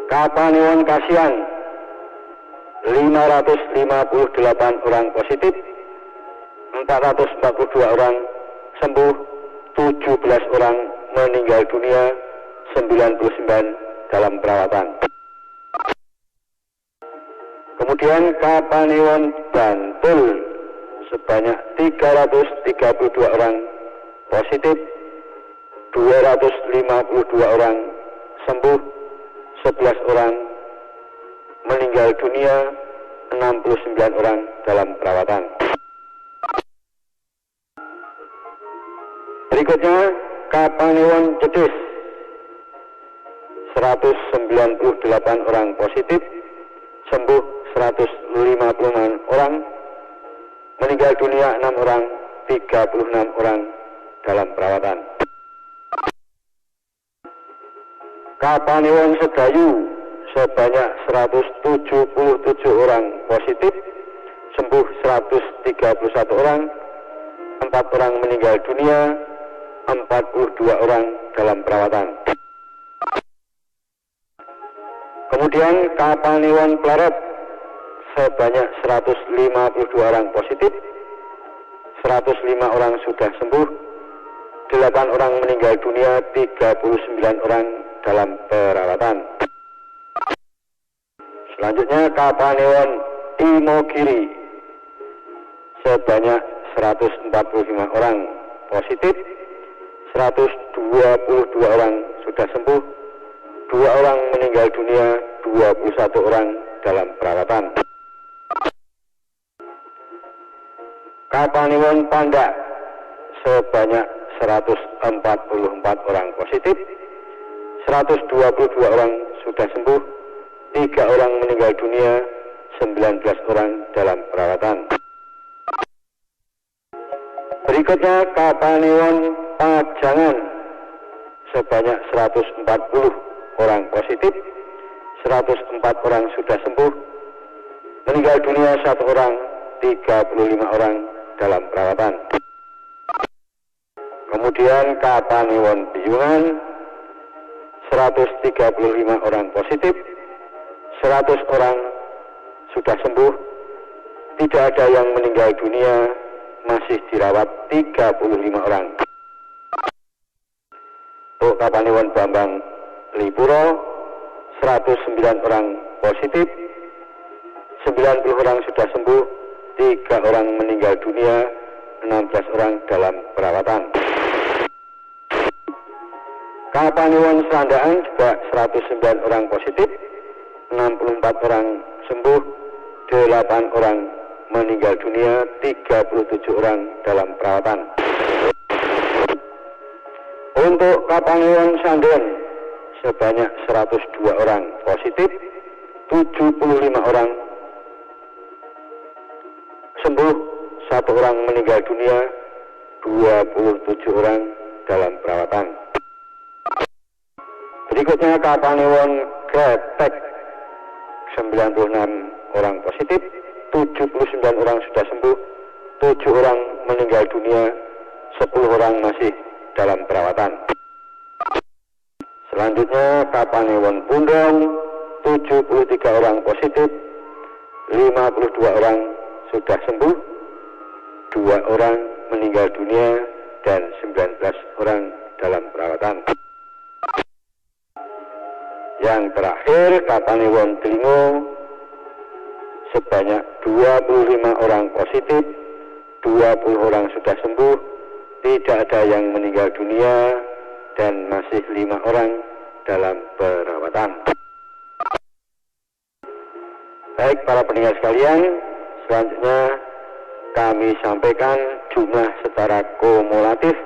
Kapanewon Kasian 558 orang positif, 442 orang sembuh, 17 orang meninggal dunia, 99 dalam perawatan. Kemudian Kapanewon Bantul sebanyak 332 orang positif, 252 orang sembuh, 11 orang meninggal dunia, 69 orang dalam perawatan. Berikutnya Kapanewon Jetis 198 orang positif, sembuh 156 orang, meninggal dunia 6 orang, 36 orang dalam perawatan. Kapanewon Sedayu sebanyak 177 orang positif, sembuh 131 orang, 4 orang meninggal dunia, 42 orang dalam perawatan. Kemudian Kapanewon Pleret sebanyak 152 orang positif, 105 orang sudah sembuh, 8 orang meninggal dunia, 39 orang dalam perawatan. Selanjutnya Kapanewon Imogiri sebanyak 145 orang positif, 122 orang sudah sembuh, 2 orang meninggal dunia, 21 orang dalam perawatan. Kapanewon Panda sebanyak 144 orang positif, 122 orang sudah sembuh, 3 orang meninggal dunia, 19 orang dalam perawatan. Berikutnya Kapanewon Pajangan sebanyak 140 orang positif, 104 orang sudah sembuh, meninggal dunia 1 orang, 35 orang dalam perawatan. Kemudian Kapanewon Piyungan 135 orang positif, 100 orang sudah sembuh, tidak ada yang meninggal dunia, masih dirawat 35 orang. Untuk Kapanewon Bambang Lipuro 109 orang positif, 90 orang sudah sembuh, 3 orang meninggal dunia, 16 orang dalam perawatan. Kapanewon Sandaan juga 109 orang positif, 64 orang sembuh, 8 orang meninggal dunia, 37 orang dalam perawatan. Untuk Kapanewon Sanden sebanyak 102 orang positif, 75 orang sembuh, 1 orang meninggal dunia, 27 orang dalam perawatan. Berikutnya Kapanewon Kretek 96 orang positif, 79 orang sudah sembuh, 7 orang meninggal dunia, 10 orang masih dalam perawatan. Selanjutnya Kapanewon Pundong, 73 orang positif, 52 orang sudah sembuh, 2 orang meninggal dunia, dan 19 orang dalam perawatan. Yang terakhir Kapanewon Delingo, sebanyak 25 orang positif, 20 orang sudah sembuh, tidak ada yang meninggal dunia, dan masih 5 orang dalam perawatan. Baik para pendengar sekalian, selanjutnya kami sampaikan jumlah secara kumulatif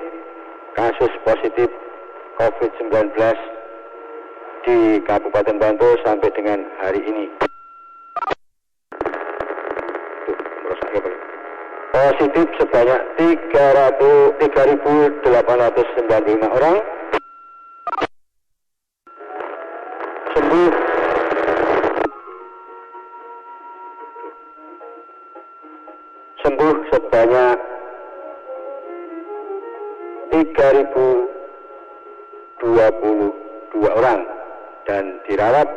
kasus positif COVID-19 di Kabupaten Bantul sampai dengan hari ini. Positif sebanyak 3.895 orang, sembuh sebanyak 3.022 orang, dan dirawat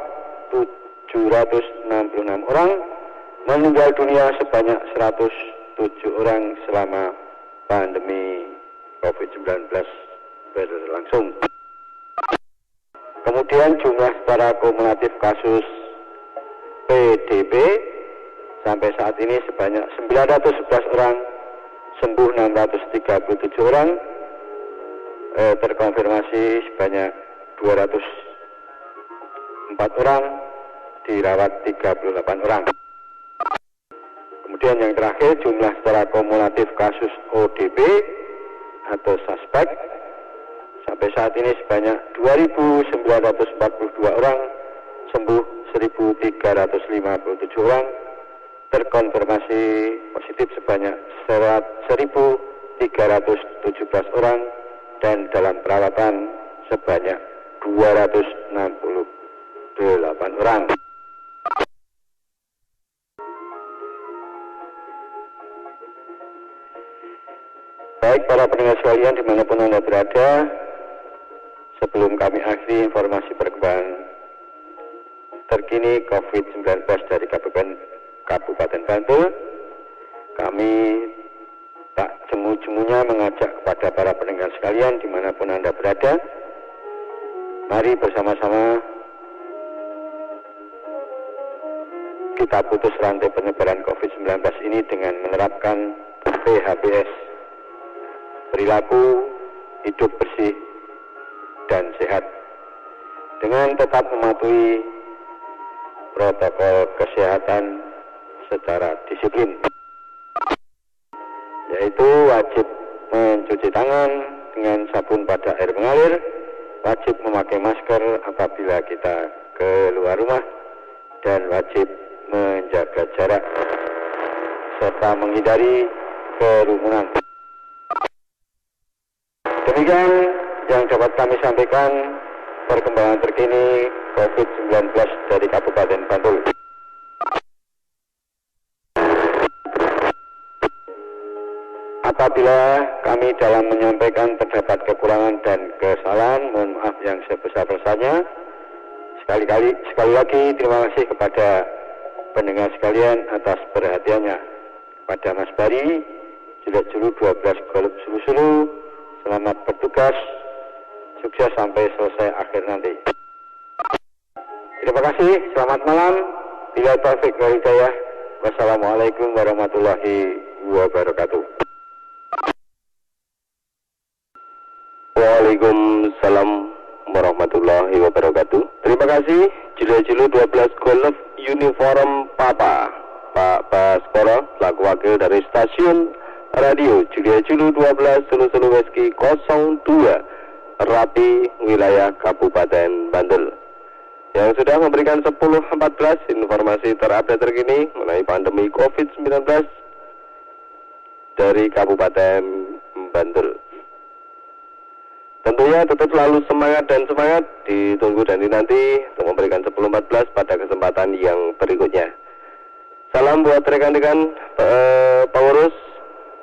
766 orang, meninggal dunia sebanyak 107 orang selama pandemi COVID-19 berlangsung. Kemudian jumlah secara kumulatif kasus PDP sampai saat ini sebanyak 911 orang, sembuh 637 orang, terkonfirmasi sebanyak 204 orang, dirawat 38 orang. Kemudian yang terakhir jumlah secara kumulatif kasus ODP atau suspek sampai saat ini sebanyak 2.942 orang, sembuh 1.357 orang, terkonfirmasi positif sebanyak 1.317 orang, dan dalam perawatan sebanyak 268 orang. Baik para pendengar sekalian dimanapun Anda berada, sebelum kami akhiri informasi perkembangan terkini COVID-19 dari Kabupaten Bantul, kami tak jemu-jemunya mengajak kepada para pendengar sekalian dimanapun Anda berada, mari bersama-sama kita putus rantai penyebaran COVID-19 ini dengan menerapkan PHBS, perilaku hidup bersih dan sehat, dengan tetap mematuhi protokol kesehatan secara disiplin, yaitu wajib mencuci tangan dengan sabun pada air mengalir, wajib memakai masker apabila kita keluar rumah, dan wajib menjaga jarak serta menghindari kerumunan. Demikian yang dapat kami sampaikan perkembangan terkini COVID-19 dari Kabupaten Bantul. Apabila kami dalam menyampaikan terdapat kekurangan dan kesalahan, mohon maaf yang sebesar-besarnya. Sekali lagi terima kasih kepada pendengar sekalian atas perhatiannya. Kepada Mas Bari, Julek Julu 12 Golub Sulu-Sulu, selamat bertugas, sukses sampai selesai akhir nanti. Terima kasih, selamat malam. Bila taufik wal hidayah. Wassalamualaikum warahmatullahi wabarakatuh. Waalaikumsalam warahmatullahi wabarakatuh. Terima kasih Julek Julu 12 Golub Uniform Papa Pak Baskoro selaku wakil dari stasiun radio Julek Julu 12 Sulu-Sulu Weski 02 Rapi, wilayah Kabupaten Bantul, yang sudah memberikan 10.14 informasi terupdate terkini mengenai pandemi COVID-19 dari Kabupaten Bantul. Tentunya tetap selalu semangat dan semangat, ditunggu dan dinanti untuk memberikan 10.14 pada kesempatan yang berikutnya. Salam buat rekan-rekan pengurus,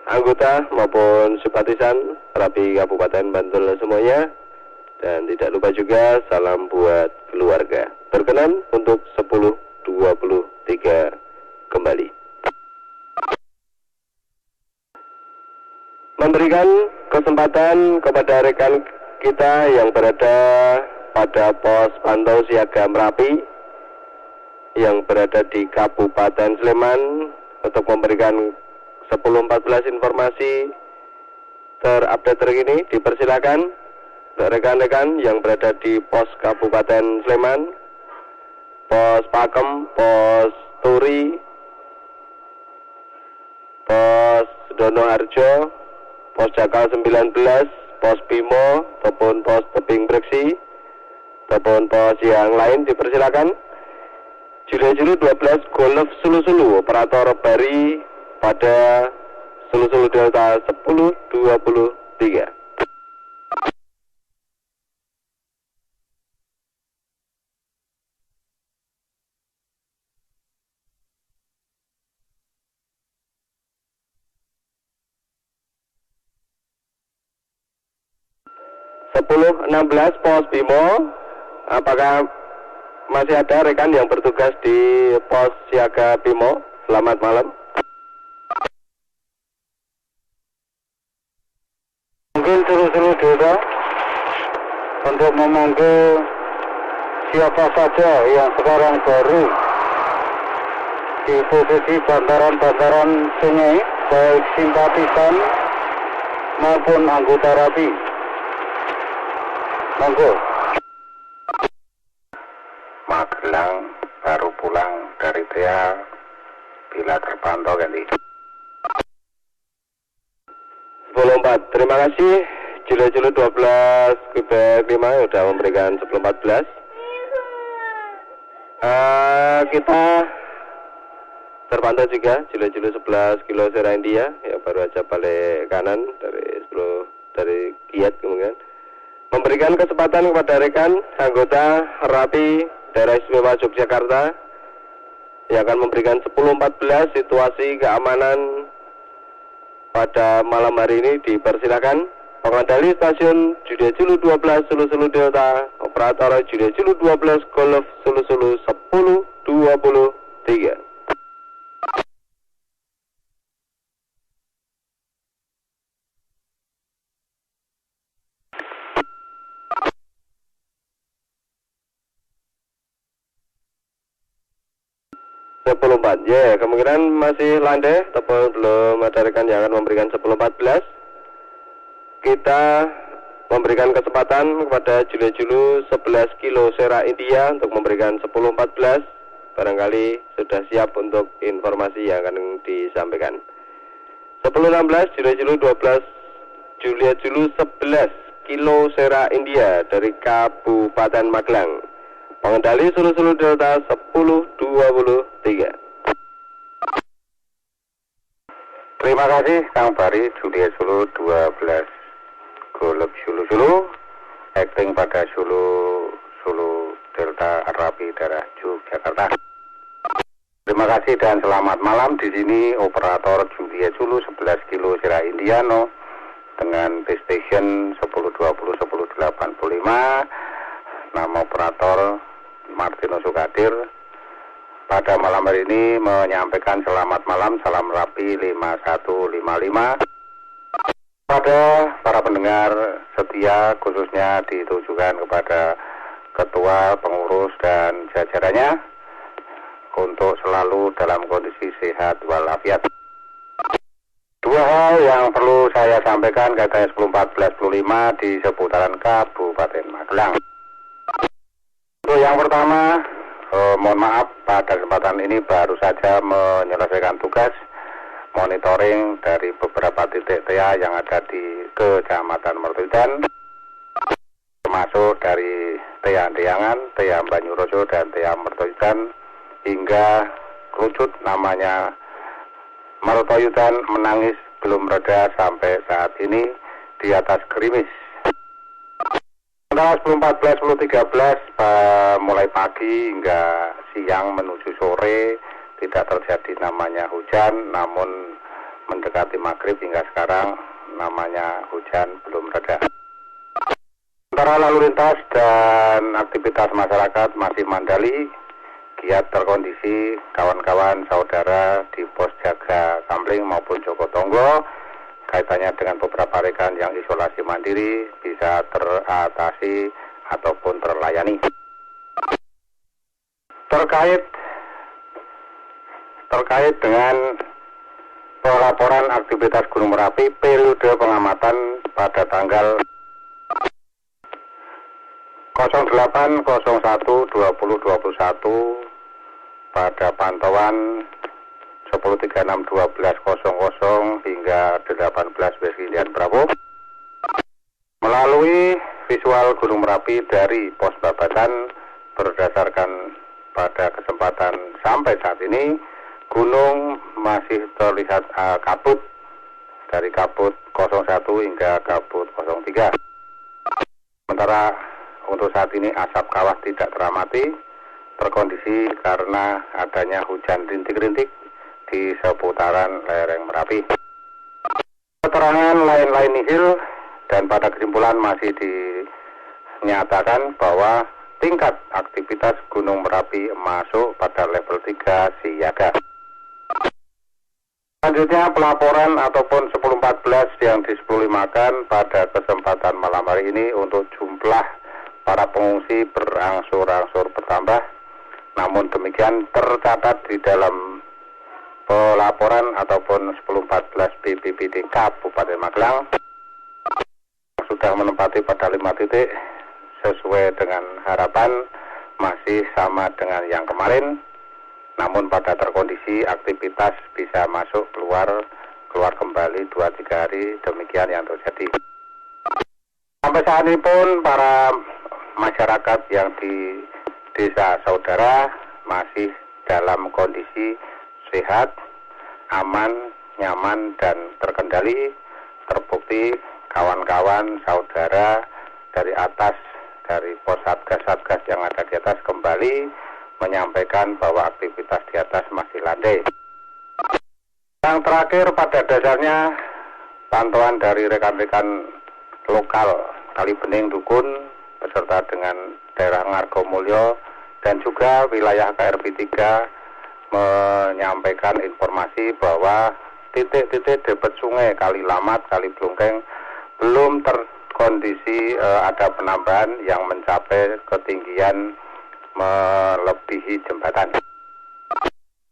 anggota maupun simpatisan Rapi Kabupaten Bantul semuanya. Dan tidak lupa juga salam buat keluarga. Berkenan untuk 10.23 kembali. Memberikan kesempatan kepada rekan kita yang berada pada pos pantau siaga Merapi yang berada di Kabupaten Sleman untuk memberikan 10.14 informasi terupdate terkini. Dipersilakan untuk rekan-rekan yang berada di pos Kabupaten Sleman, pos Pakem, pos Turi, pos Donoharjo, pos Jakal 19, pos Bimo, ataupun pos Tebing Breksi, ataupun pos yang lain dipersilakan. Julia Julu 12 Golf Sulu-Sulu, operator Bari pada Sulu-Sulu Delta 10.23. (10.16) pos Bimo, apakah masih ada rekan yang bertugas di pos siaga Bimo? Selamat malam. Mungkin seluruh desa untuk memanggil siapa saja yang sekarang baru di posisi bantaran-bantaran sungai, baik simpatisan maupun anggota Rapi. Monggo. Magelang baru pulang dari TEA, bila terpantau ganti. 10.4, terima kasih. Julu 12 Quebec 5 sudah memberikan 10.14. Kita terpantau juga Julu 11 Kilo Sera India yang baru aja balik kanan dari Kiat kemudian memberikan kesempatan kepada rekan anggota Rapi Daerah Istimewa Yogyakarta yang akan memberikan 10.14 situasi keamanan pada malam hari ini. Dipersilakan pengendali stasiun Julia Julu 12 Sulu-Sulu Delta, operator Julia Julu 12 Golf Sulu-Sulu 10.23. Ya, kemungkinan masih landai, tapi belum ada rekan yang akan memberikan 10.14. Kita memberikan kesempatan kepada Julia Julu 11 Kilo Sera India untuk memberikan 10.14. Barangkali sudah siap untuk informasi yang akan disampaikan. 10.16 Julia Julu 12 Julia Julu 11 Kilo Sera India dari Kabupaten Magelang. Pengendali Sulu-Sulu Delta 10.23. Terima kasih Kang Bari, Julia Sulu 12 Golf Sulu-Sulu, acting pada Sulu Delta Rapi Daerah Yogyakarta. Terima kasih dan selamat malam. Di sini operator Julia Sulu 11 Kilo Sera Indiano dengan base station 1020 1085. Nama operator Martino Sukadir. Pada malam hari ini menyampaikan selamat malam, salam Rapi 5155 pada para pendengar setia, khususnya ditujukan kepada ketua, pengurus dan jajarannya untuk selalu dalam kondisi sehat walafiat. Dua hal yang perlu saya sampaikan katanya 10.14.5 di seputaran Kabupaten Magelang. Untuk yang pertama, mohon maaf pada kesempatan ini baru saja menyelesaikan tugas monitoring dari beberapa titik TEA yang ada di Kecamatan Mertoidan, termasuk dari TEA Deangan, TEA Banyurojo dan TEA Mertoidan hingga kerucut namanya Mertoidan menangis belum reda sampai saat ini di atas gerimis. Tanggal 10.14, 10.13 mulai pagi hingga siang menuju sore tidak terjadi namanya hujan, namun mendekati maghrib hingga sekarang namanya hujan belum reda. Antara lalu lintas dan aktivitas masyarakat masih mandali, giat terkondisi kawan-kawan saudara di pos jaga Kampling maupun Jogotongo, kaitannya dengan beberapa rekan yang isolasi mandiri bisa teratasi ataupun terlayani. Terkait dengan pelaporan aktivitas Gunung Merapi periode pengamatan pada tanggal 08.01.2021 pada pantauan 10.36.12.00 hingga 18 Wesilian Bravo melalui visual Gunung Merapi dari pos Babatan. Berdasarkan pada kesempatan sampai saat ini gunung masih terlihat kabut dari kabut 01 hingga kabut 03. Sementara untuk saat ini asap kawah tidak teramati, terkondisi karena adanya hujan rintik-rintik di seputaran lereng Merapi. Keterangan lain-lain nihil dan pada kesimpulan masih dinyatakan bahwa tingkat aktivitas Gunung Merapi masuk pada level 3 siaga. Selanjutnya pelaporan ataupun 1014 yang disepuluhimakan pada kesempatan malam hari ini untuk jumlah para pengungsi berangsur-angsur bertambah. Namun demikian tercatat di dalam pelaporan ataupun 1014 BPBD Kabupaten Magelang sudah menempati pada 5 titik sesuai dengan harapan masih sama dengan yang kemarin. Namun pada terkondisi aktivitas bisa masuk keluar kembali 2-3 hari, demikian yang terjadi. Sampai saat ini pun para masyarakat yang di desa saudara masih dalam kondisi sehat, aman, nyaman, dan terkendali. Terbukti kawan-kawan saudara dari atas, dari pos satgas-satgas yang ada di atas kembali menyampaikan bahwa aktivitas di atas masih landai. Yang terakhir pada dasarnya pantauan dari rekan-rekan lokal Kalibening Dukun beserta dengan daerah Ngargomulyo dan juga wilayah KRP 3 menyampaikan informasi bahwa titik-titik debit sungai Kali Lamat, Kali Blungkeng belum terkondisi ada penambahan yang mencapai ketinggian melebihi jembatan.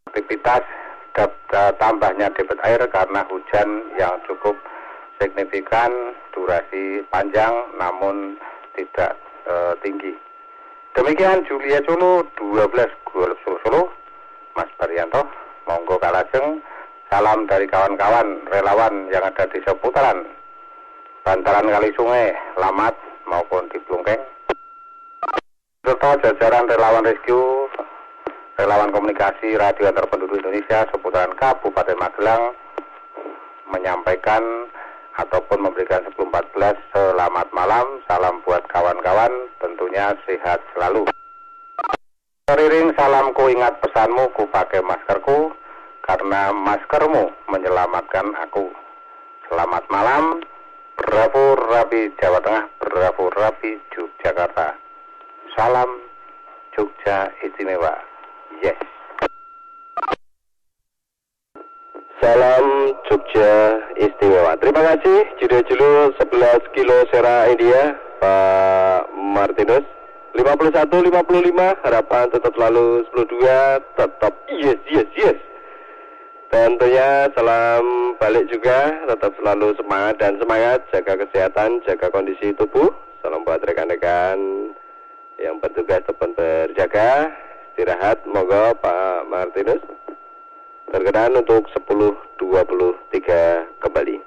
Aktivitas tambahnya debit air karena hujan yang cukup signifikan, durasi panjang namun tidak tinggi. Demikian Julia Solo 12 Golf Solo, Mas Baryanto, monggo kalajeng. Salam dari kawan-kawan relawan yang ada di seputaran bantaran kali sungai Lamat maupun di Blungkeng, serta jajaran relawan rescue, relawan komunikasi radio antar penduduk Indonesia seputaran Kabupaten Magelang menyampaikan ataupun memberikan 1014 selamat malam, salam buat kawan-kawan, tentunya sehat selalu. Teriring salamku, ingat pesanmu, ku pakai maskerku, karena maskermu menyelamatkan aku. Selamat malam, Bravo Rapi Jawa Tengah, Bravo Rapi Yogyakarta. Salam Jogja Istimewa. Yes. Salam Jogja Istimewa. Terima kasih judul 11 kilo Sera India Pak Martinus. 51-55 harapan tetap selalu 12 tetap yes. Tentunya salam balik juga, tetap selalu semangat dan semangat, jaga kesehatan, jaga kondisi tubuh. Salam buat rekan-rekan yang bertugas tetap berjaga, istirahat, monggo Pak Martinus. Berkenan untuk 10.23 kembali.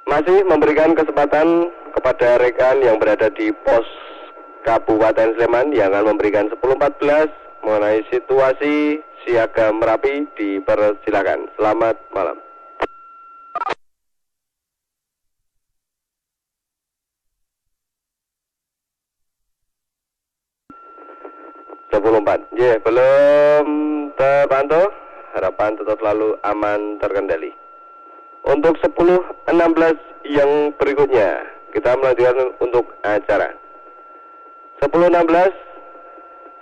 Masih memberikan kesempatan kepada rekan yang berada di pos Kabupaten Sleman yang akan memberikan 10.14 mengenai situasi siaga Merapi, dipersilakan. Selamat malam. 10.4. Belum terpantau. Harapan tetap selalu aman terkendali. Untuk 10.16 yang berikutnya, kita melanjutkan untuk acara. 10.16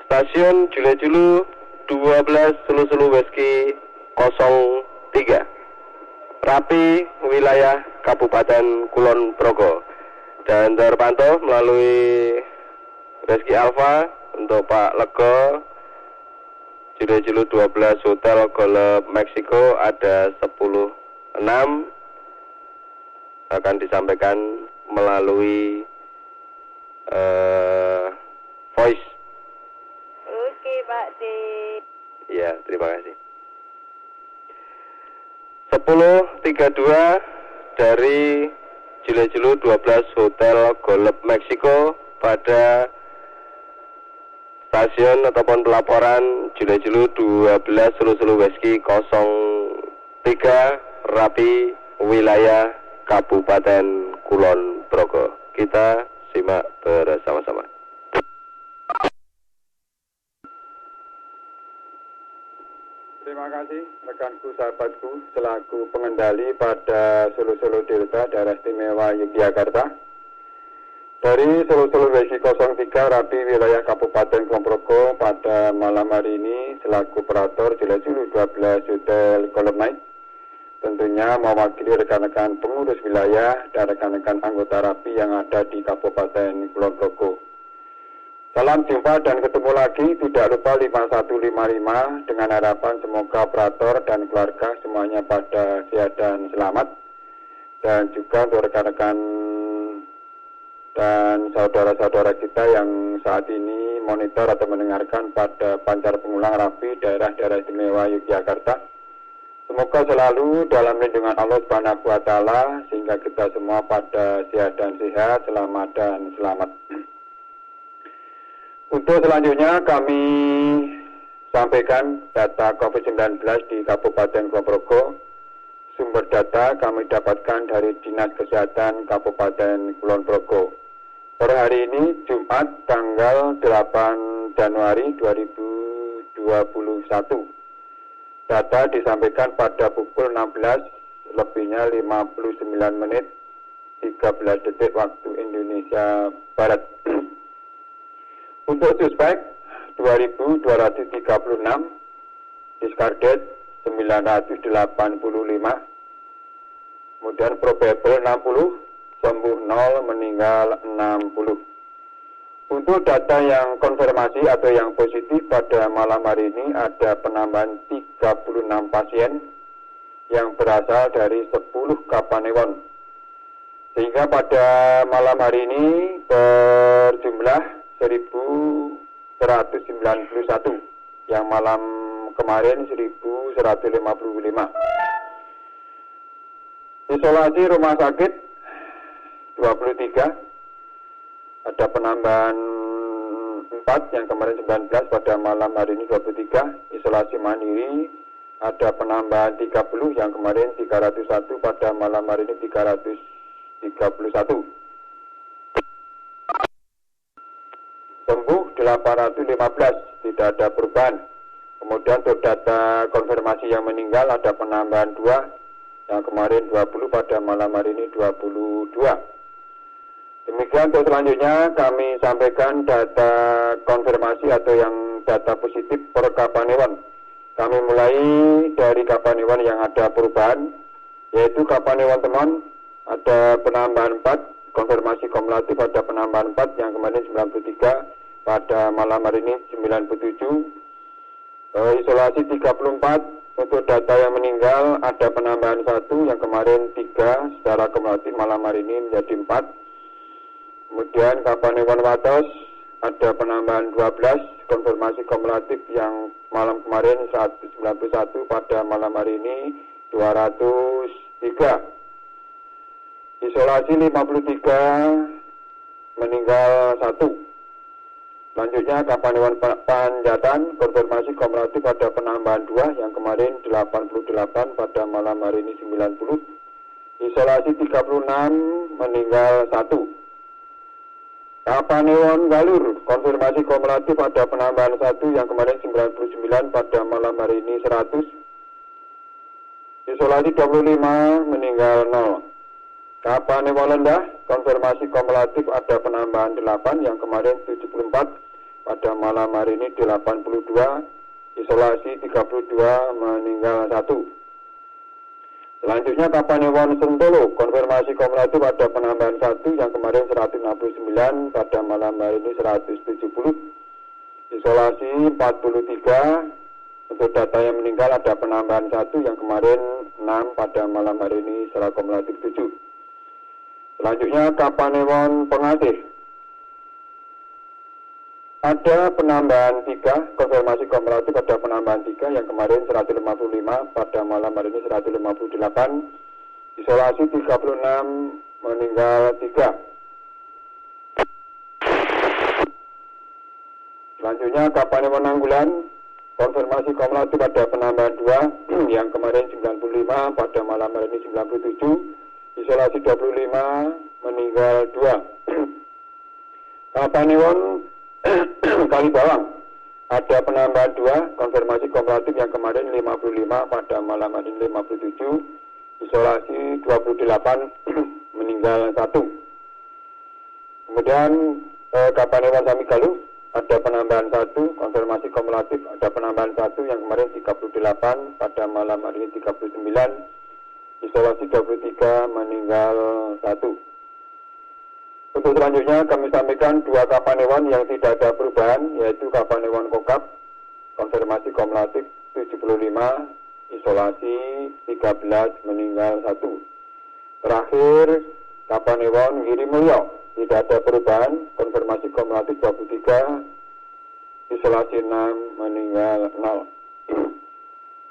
Stasiun Julu-Julu 12 Sulu-Sulu Whisky 03 Rapi, wilayah Kabupaten Kulon Progo. Dan terpantau melalui Whisky Alpha untuk Pak Lego Julu-Julu 12 Hotel Golf Meksiko ada 10.6 akan disampaikan melalui voice. Oke, Pak D. Ya, terima kasih. 10.32 dari Julu-Julu 12 Hotel Golf Meksiko pada stasiun ataupun pelaporan Julu-Julu 12 Sulu-Sulu Whisky 03 Rapi, wilayah Kabupaten Kulon Progo. Kita simak bersama-sama. Terima kasih rekanku, sahabatku, selaku pengendali pada Sulu-Sulu Delta Daerah Istimewa Yogyakarta. Dari Sulu-Sulu Whisky 03 Rapi, wilayah Kabupaten Kulon Progo pada malam hari ini selaku operator Julu-Julu 12 Hotel Golf Night. Tentunya mewakili rekan-rekan pengurus wilayah dan rekan-rekan anggota Rapi yang ada di Kabupaten Kulon Progo. Salam jumpa dan ketemu lagi, tidak lupa 5155 dengan harapan semoga operator dan keluarga semuanya pada sehat dan selamat. Dan juga untuk rekan-rekan dan saudara-saudara kita yang saat ini monitor atau mendengarkan pada pancar pengulang Rapi daerah-daerah istimewa Yogyakarta. Semoga selalu dalam lindungan Allah Subhanahu wa Ta'ala sehingga kita semua pada sehat dan sehat, selamat dan selamat. Untuk selanjutnya kami sampaikan data COVID-19 di Kabupaten Kulon Progo. Sumber data kami dapatkan dari Dinas Kesehatan Kabupaten Kulon Progo. Per hari ini Jumat tanggal 8 Januari 2021. Data disampaikan pada pukul 16 lebihnya 59 menit 13 detik waktu Indonesia Barat. Untuk suspek 2.236, discarded 985, kemudian probable 60, sembuh 0, meninggal 60. Untuk data yang konfirmasi atau yang positif pada malam hari ini ada penambahan 36 pasien yang berasal dari 10 Kapanewon. Sehingga pada malam hari ini berjumlah 1.191, yang malam kemarin 1.155. Isolasi rumah sakit 23, ada penambahan 4 yang kemarin 19, pada malam hari ini 23. Isolasi mandiri ada penambahan 30 yang kemarin 301, pada malam hari ini 331. Sembuh 815, tidak ada perubahan. Kemudian untuk data konfirmasi yang meninggal ada penambahan 2, yang kemarin 20, pada malam hari ini 22. Demikian untuk selanjutnya kami sampaikan data konfirmasi atau yang data positif per Kapanewon. Kami mulai dari Kapanewon yang ada perubahan, yaitu Kapanewon Temon ada penambahan 4, konfirmasi kumulatif ada penambahan 4, yang kemarin 93, pada malam hari ini 97. Isolasi 34, untuk data yang meninggal ada penambahan 1, yang kemarin 3, secara kumulatif malam hari ini menjadi 4. Kemudian Kapanewon Wates ada penambahan 12, konfirmasi kumulatif yang malam kemarin 191, pada malam hari ini 203. Isolasi 53, meninggal 1. Selanjutnya Kapanewon Panjatan, konfirmasi kumulatif ada penambahan 2, yang kemarin 88, pada malam hari ini 90. Isolasi 36, meninggal 1. Kapanewon Galur, konfirmasi kumulatif ada penambahan 1 yang kemarin 99 pada malam hari ini 100. Isolasi 25, meninggal 0. Kapanewon Lendah, konfirmasi kumulatif ada penambahan 8 yang kemarin 74 pada malam hari ini 82. Isolasi 32, meninggal 1. Selanjutnya Kapanewon Sentolo, konfirmasi kumulatif ada penambahan 1 yang kemarin 169 pada malam hari ini 170. Isolasi 43. Untuk data yang meninggal ada penambahan 1 yang kemarin 6 pada malam hari ini secara kumulatif 7. Selanjutnya Kapanewon Pengasih, ada penambahan 3, konfirmasi kumulatif ada penambahan 3 yang kemarin 155 pada malam hari ini 158. Isolasi 36, meninggal 3. Selanjutnya Kapanewon Nanggulan, konfirmasi kumulatif ada penambahan 2 yang kemarin 95 pada malam hari ini 97. Isolasi 25, meninggal 2. Kapanewon Kalibawang, ada penambahan 2, konfirmasi kumulatif yang kemarin 55 pada malam hari ini 57. Isolasi 28, meninggal 1. Kemudian Kapanewon Samigaluh, ada penambahan 1, konfirmasi kumulatif ada penambahan 1 yang kemarin 38 pada malam hari ini 39. Isolasi 23, meninggal 1. Untuk selanjutnya kami sampaikan 2 Kapanewon yang tidak ada perubahan, yaitu Kapanewon Kokap, konfirmasi kumulatif 75, isolasi 13, meninggal 1. Terakhir Kapanewon Girimulyo, tidak ada perubahan, konfirmasi kumulatif 23, isolasi 6, meninggal 0.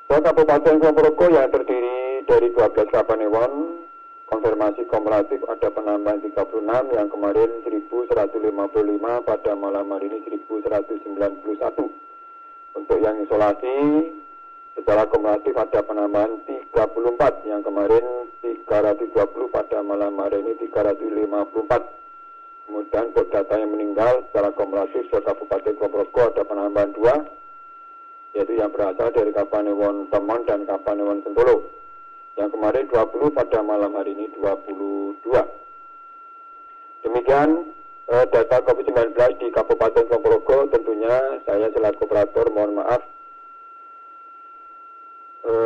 Kabupaten Kulon Progo yang terdiri dari 12 Kapanewon, konfirmasi kumulatif ada penambahan 36 yang kemarin 1155 pada malam hari ini 1191. Untuk yang isolasi secara kumulatif ada penambahan 34 yang kemarin 320 pada malam hari ini 354. Kemudian untuk data yang meninggal secara kumulatif di Kabupaten Kulon Progo ada penambahan 2, yaitu yang berasal dari Kapanewon Temon dan Kapanewon Sentolo. Yang kemarin 20 pada malam hari ini 22. Demikian data COVID-19 di Kabupaten Kulon Progo. Tentunya saya selaku operator mohon maaf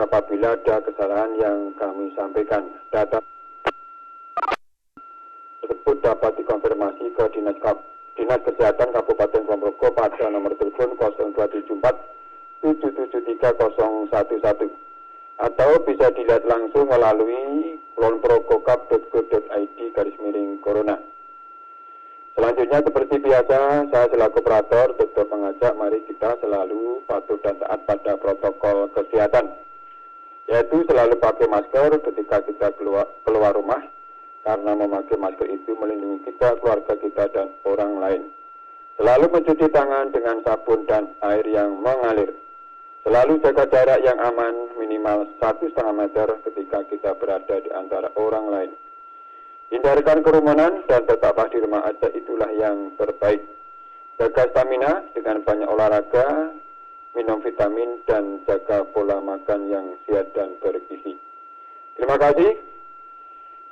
apabila ada kesalahan yang kami sampaikan. Data tersebut dapat dikonfirmasi ke Dinas Kesehatan Kabupaten Kulon Progo pada nomor telepon 0274 773 011 atau bisa dilihat langsung melalui kulonprogokap.go.id/corona. Selanjutnya seperti biasa, saya selaku operator tetap mengajak mari kita selalu patuh dan taat pada protokol kesehatan, yaitu selalu pakai masker ketika kita keluar rumah, karena memakai masker itu melindungi kita, keluarga kita, dan orang lain. Selalu mencuci tangan dengan sabun dan air yang mengalir. Selalu jaga jarak yang aman minimal 1,5 meter ketika kita berada di antara orang lain. Hindarkan kerumunan dan tetaplah di rumah aja, itulah yang terbaik. Jaga stamina dengan banyak olahraga, minum vitamin, dan jaga pola makan yang sehat dan bergizi. Terima kasih.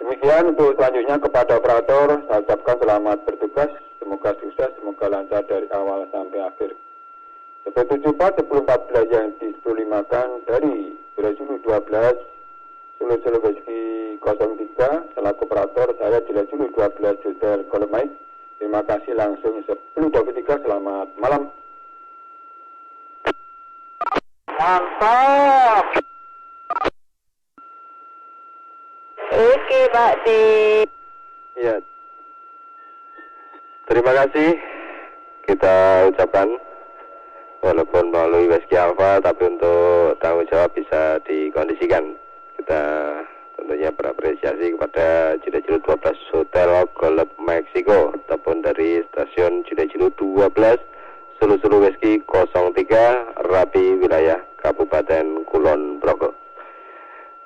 Demikian untuk selanjutnya kepada operator, saya ucapkan selamat bertugas, semoga sukses, semoga lancar dari awal sampai akhir. 174 yang disepululimakan dari Dirajulu 12 Sulu Whisky 03 selaku operator, saya Dirajulu 12 Hotel Kolomait. Terima kasih langsung 10.23, selamat malam. Mantap. Oke Pak D. Ya, terima kasih kita ucapkan. Walaupun melalui Whisky Alpha, tapi untuk tanggung jawab bisa dikondisikan. Kita tentunya berapresiasi kepada Dirajulu 12 Hotel Golf Meksiko ataupun dari stasiun Dirajulu 12 Sulu Whisky 03 Rapi, wilayah Kabupaten Kulon Progo.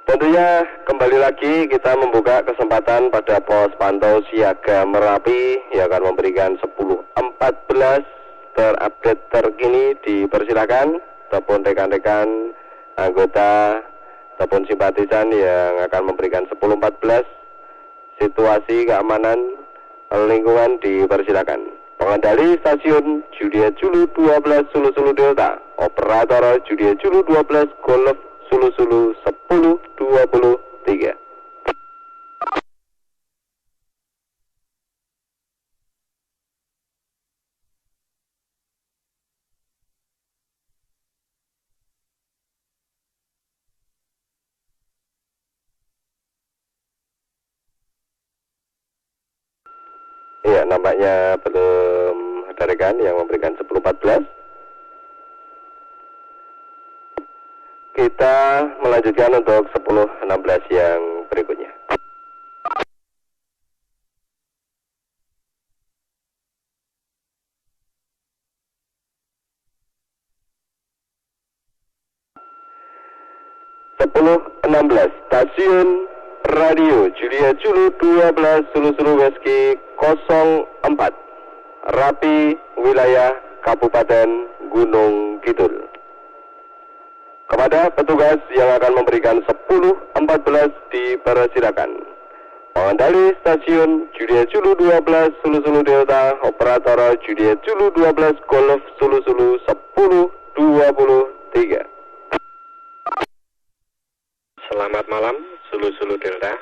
Tentunya kembali lagi kita membuka kesempatan pada pos pantau siaga Merapi yang akan memberikan 10.14 terupdate terkini. Dipersilakan ataupun rekan-rekan anggota ataupun simpatisan yang akan memberikan 10.14 situasi keamanan lingkungan dipersilakan. Pengendali stasiun Juliet Julu 12 Sulu Sulu Delta, operator Juliet Julu 12 Golf Sulu Sulu 1023. Ya, nampaknya belum ada rekan yang memberikan 10.14. Kita melanjutkan untuk 10.16 yang berikutnya. Stasiun Radio Juliet Julu 12 Sulu Sulu Wesky 04 Rapi, wilayah Kabupaten Gunung Kidul. Kepada petugas yang akan memberikan 10.14 dipersilakan. Pengendali stasiun Juliet Julu 12 Sulu Sulu Delta, operator Juliet Julu 12 Golf Sulu Sulu 1023. Selamat malam, Sulu Sulu Delta.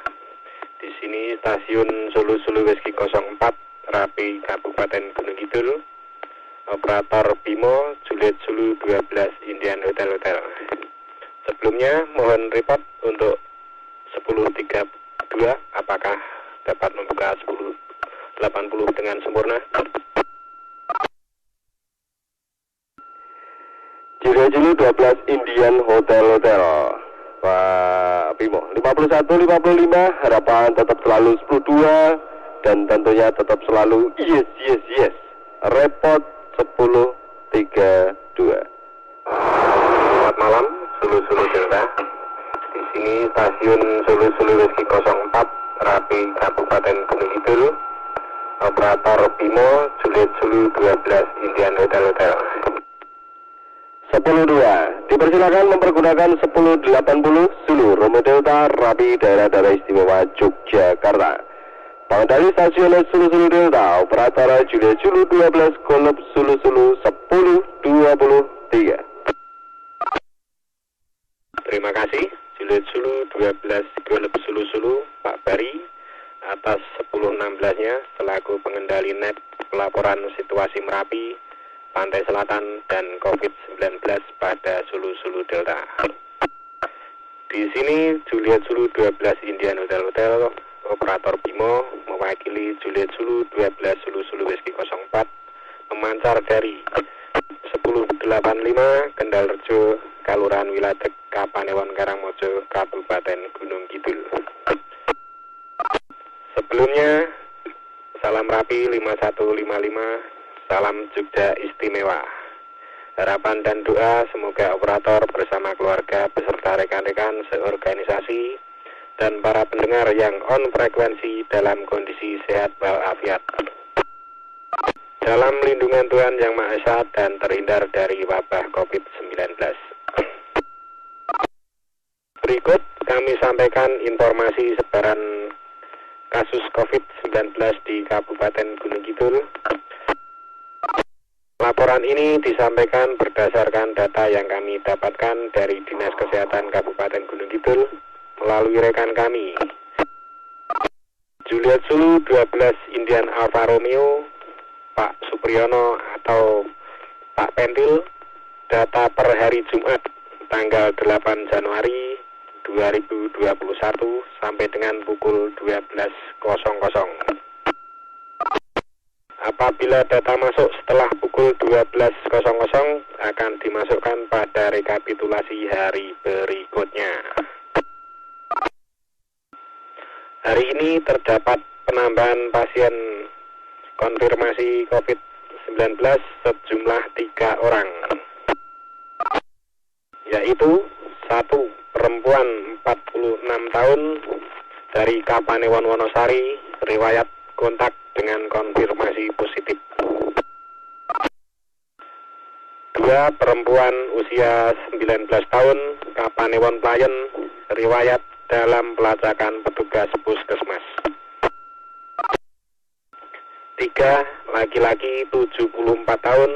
Di sini stasiun Sulu Sulu Wesky 04 Rapi, Kabupaten Gunung Kidul. Operator Bimo Juliet Zulu 12 Indian Hotel. Sebelumnya mohon report untuk 10.32 apakah dapat membuka 10.80 dengan sempurna. Juliet Zulu 12 Indian Hotel. Pak Bimo 51-55, harapan tetap selalu 10-2 dan tentunya tetap selalu yes. Report 10.32. Selamat malam, Sulu Sulu Delta. Di sini stasiun Sulu Sulu Wesky 04 Rapi, Kabupaten Gunung Kidul. Operator Bimo Juliet Zulu 12 Indian Hotel. 10.2, dipersilakan mempergunakan 10.80 Sulu Romeo Delta Rapi, daerah-daerah istimewa Yogyakarta. Pengendali stasiun Sulu Sulu Delta, operator Juliet Zulu 12 Golf Sulu Sulu 1023. Terima kasih Juliet Zulu 12 Golf Sulu Sulu Pak Bari atas 10.16-nya selaku pengendali net pelaporan situasi Merapi, Pantai Selatan dan COVID-19 pada Sulu Sulu Delta. Di sini Juliet Zulu 12 Indian Hotel, operator Bimo mewakili Juliet Zulu 12 Sulu Sulu Wesky 04 memancar dari 10.85 Kendalrejo, Kalurahan Wiladeg, Kapanewon Karangmojo, Kabupaten Gunung Kidul. Sebelumnya salam Rapi 5155. Salam Jogja Istimewa. Harapan dan doa semoga operator bersama keluarga beserta rekan-rekan seorganisasi dan para pendengar yang on frekuensi dalam kondisi sehat walafiat. Dalam lindungan Tuhan Yang Maha Esa dan terhindar dari wabah COVID-19. Berikut kami sampaikan informasi sebaran kasus COVID-19 di Kabupaten Gunung Kidul. Laporan ini disampaikan berdasarkan data yang kami dapatkan dari Dinas Kesehatan Kabupaten Gunung Kidul melalui rekan kami. Juliet Zulu 12 Indian Alfa Romeo, Pak Supriyono atau Pak Pentil, data per hari Jumat tanggal 8 Januari 2021 sampai dengan pukul 12.00. Apabila data masuk setelah pukul 12.00 akan dimasukkan pada rekapitulasi hari berikutnya. Hari ini terdapat penambahan pasien konfirmasi COVID-19 sejumlah 3 orang, yaitu 1 perempuan 46 tahun dari Kapanewon Wonosari, riwayat kontak dengan konfirmasi positif. 2 perempuan usia 19 tahun Kapanewon Playen, riwayat dalam pelacakan petugas puskesmas. 3 laki-laki 74 tahun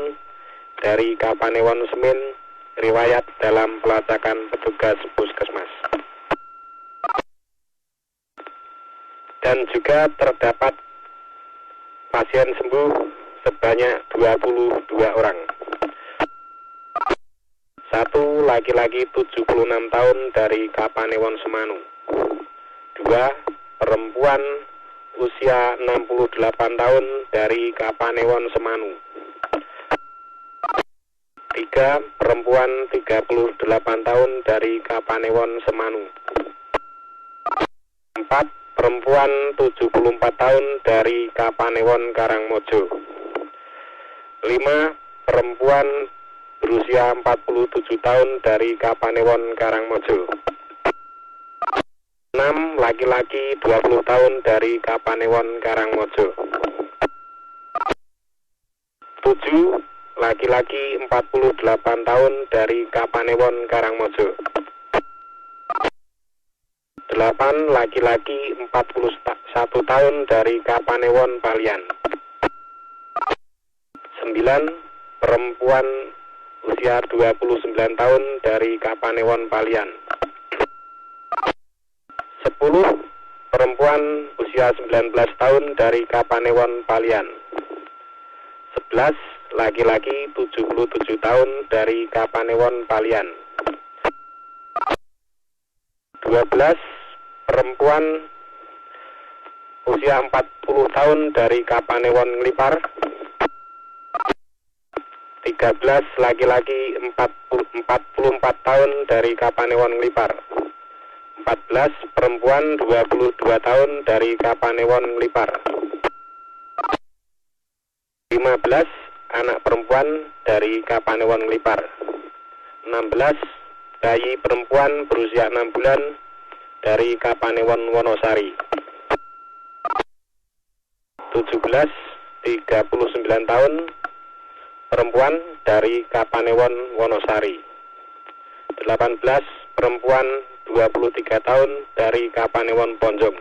dari Kapanewon Semin, riwayat dalam pelacakan petugas puskesmas. Dan juga terdapat pasien sembuh sebanyak 22 orang. 1 laki-laki 76 tahun dari Kapanewon Semanu. 2 perempuan usia 68 tahun dari Kapanewon Semanu. 3 perempuan 38 tahun dari Kapanewon Semanu. 4 perempuan 74 tahun dari Kapanewon Karangmojo. 5 perempuan berusia 47 tahun dari Kapanewon Karangmojo. 6 laki-laki 20 tahun dari Kapanewon Karangmojo. 7 laki-laki 48 tahun dari Kapanewon Karangmojo. 8 laki-laki 41 tahun dari Kapanewon Palian. 9 perempuan usia 29 tahun dari Kapanewon Palian. 10 perempuan usia 19 tahun dari Kapanewon Palian. 11 laki-laki 77 tahun dari Kapanewon Palian. 12 perempuan usia 40 tahun dari Kapanewon Nglipar. 13 laki-laki 44 tahun dari Kapanewon Nglipar. 14 perempuan 22 tahun dari Kapanewon Nglipar. 15 anak perempuan dari Kapanewon Nglipar. 16 bayi perempuan berusia 6 bulan dari Kapanewon Wonosari. 17 39 tahun perempuan dari Kapanewon Wonosari. 18 perempuan 23 tahun dari Kapanewon Ponjong.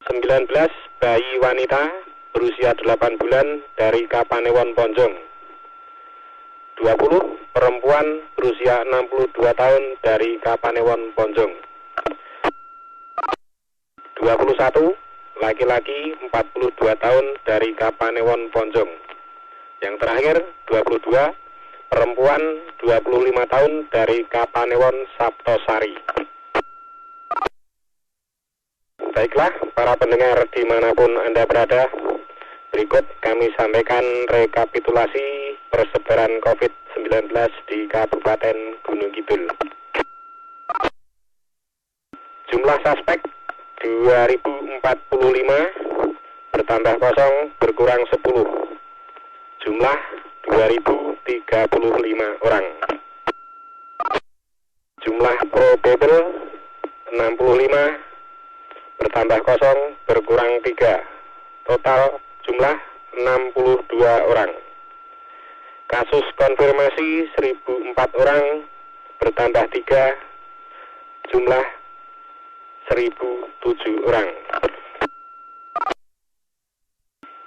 19 bayi wanita berusia 8 bulan dari Kapanewon Ponjong. 20 perempuan berusia 62 tahun dari Kapanewon Ponjong. 21 laki-laki 42 tahun dari Kapanewon Ponjong. Yang terakhir 22 perempuan 25 tahun dari Kapanewon Saptosari. Baiklah para pendengar dimanapun Anda berada, berikut kami sampaikan rekapitulasi persebaran COVID-19 di Kabupaten Gunung Kidul. Jumlah suspek 2045, bertambah kosong berkurang 10. Jumlah 2035 orang. Jumlah probable 65, bertambah kosong berkurang 3. Total jumlah 62 orang. Kasus konfirmasi 1004 orang, bertambah 3. Jumlah 1007 orang.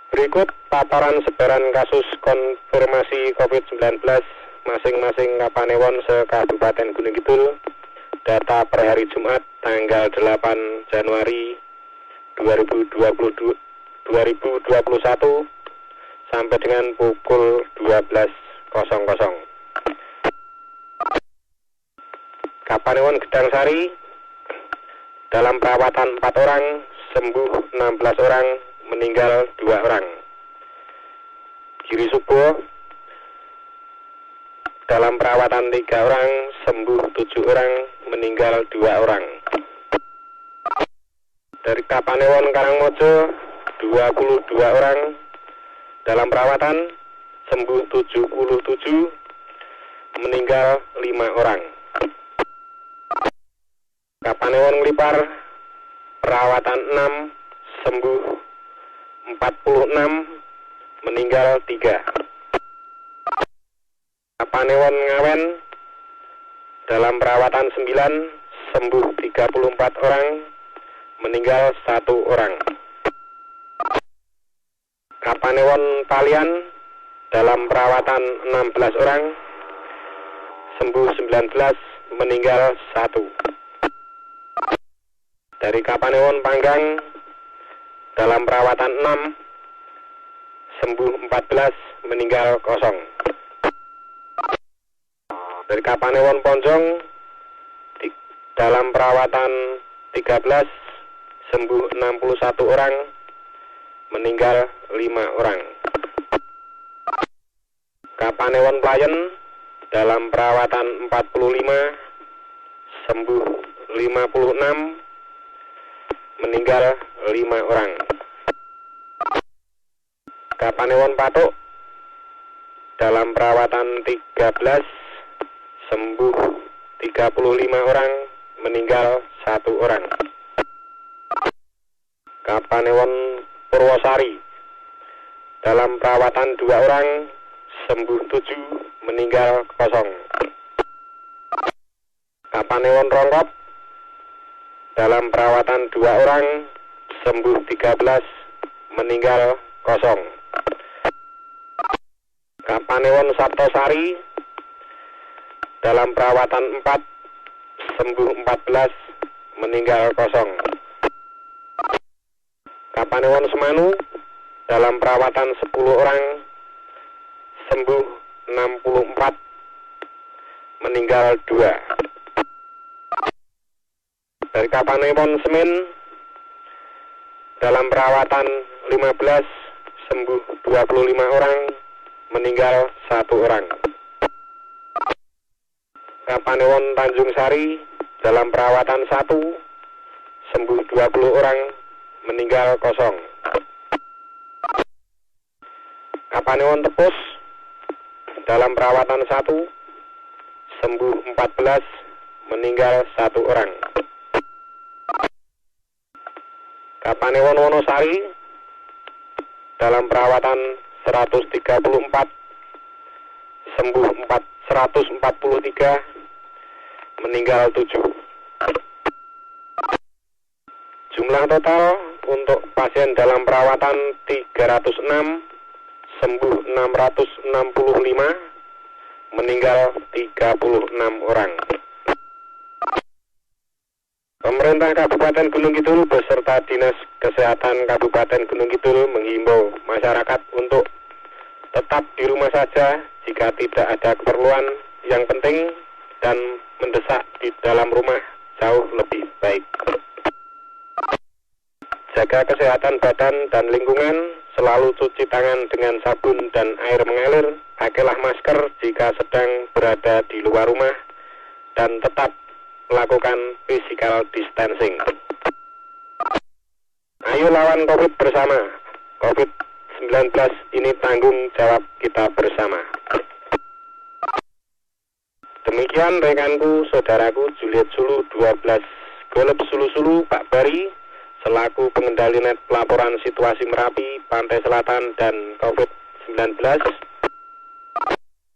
Berikut paparan sebaran kasus konfirmasi COVID-19 masing-masing Kapanewon se-Kabupaten Gunung Kidul, data per hari Jumat tanggal 8 Januari 2021 sampai dengan pukul 12.00. Kapanewon Gedangsari dalam perawatan 4 orang, sembuh 16 orang, meninggal 2 orang. Giri Subo dalam perawatan 3 orang, sembuh 7 orang, meninggal 2 orang. Dari Kapanewon Karangmojo 22 orang dalam perawatan, sembuh 77, meninggal 5 orang. Kapanewon Nglipar perawatan 6, sembuh 46, meninggal 3. Kapanewon Ngawen dalam perawatan 9, sembuh 34 orang, meninggal 1 orang. Kapanewon Palian dalam perawatan 16 orang, sembuh 19, meninggal 1. Dari Kapanewon Panggang dalam perawatan 6, sembuh 14, meninggal 0. Dari Kapanewon Ponjong dalam perawatan 13, sembuh 61 orang, meninggal 5 orang. Kapanewon Playen dalam perawatan 45, sembuh 56, meninggal 5 orang. Kapanewon Patok dalam perawatan 13, sembuh 35 orang, meninggal 1 orang. Kapanewon Purwosari dalam perawatan 2 orang, sembuh 7, meninggal 0. Kapanewon Rongkop dalam perawatan 2 orang, sembuh 13, meninggal 0. Kapanewon Sabtosari dalam perawatan 4, sembuh 14, meninggal 0. Kapanewon Semanu dalam perawatan 10 orang, sembuh 64, meninggal 2. Dari Kapanewon Semin dalam perawatan 15, sembuh 25 orang, meninggal 1 orang. Kapanewon Tanjung Sari dalam perawatan 1, sembuh 20 orang, meninggal 0. Kapanewon Tepus dalam perawatan 1, sembuh 14, meninggal 1 orang. Kapanewon Wonosari dalam perawatan 134, sembuh 143, meninggal 7. Jumlah total untuk pasien dalam perawatan 306, sembuh 665, meninggal 36 orang. Pemerintah Kabupaten Gunung Kidul beserta Dinas Kesehatan Kabupaten Gunung Kidul menghimbau masyarakat untuk tetap di rumah saja jika tidak ada keperluan yang penting dan mendesak di dalam rumah jauh lebih baik. Jaga kesehatan badan dan lingkungan, selalu cuci tangan dengan sabun dan air mengalir, pakailah masker jika sedang berada di luar rumah, dan tetap melakukan physical distancing. Ayo lawan COVID bersama. COVID-19 ini tanggung jawab kita bersama. Demikian rekanku, saudaraku, Juliet Sulu 12 Golep Sulu-Sulu, Pak Bari, selaku pengendali net pelaporan situasi Merapi, Pantai Selatan, dan COVID-19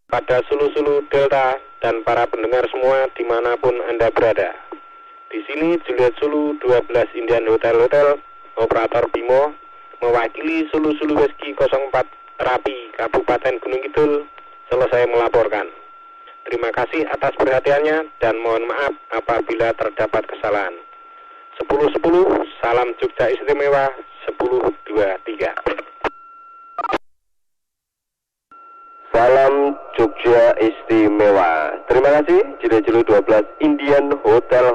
pada Sulu-Sulu Delta dan para pendengar semua dimanapun Anda berada. Di sini Juliet Sulu 12 Indian Hotel, operator Bimo, mewakili Sulu-Sulu Whisky 04 Rapi, Kabupaten Gunung Kidul, selesai melaporkan. Terima kasih atas perhatiannya dan mohon maaf apabila terdapat kesalahan. 10-10, salam Jogja Istimewa, 10-2-3. Salam Jogja Istimewa. Terima kasih Juliet Sulu 12 Indian Hotel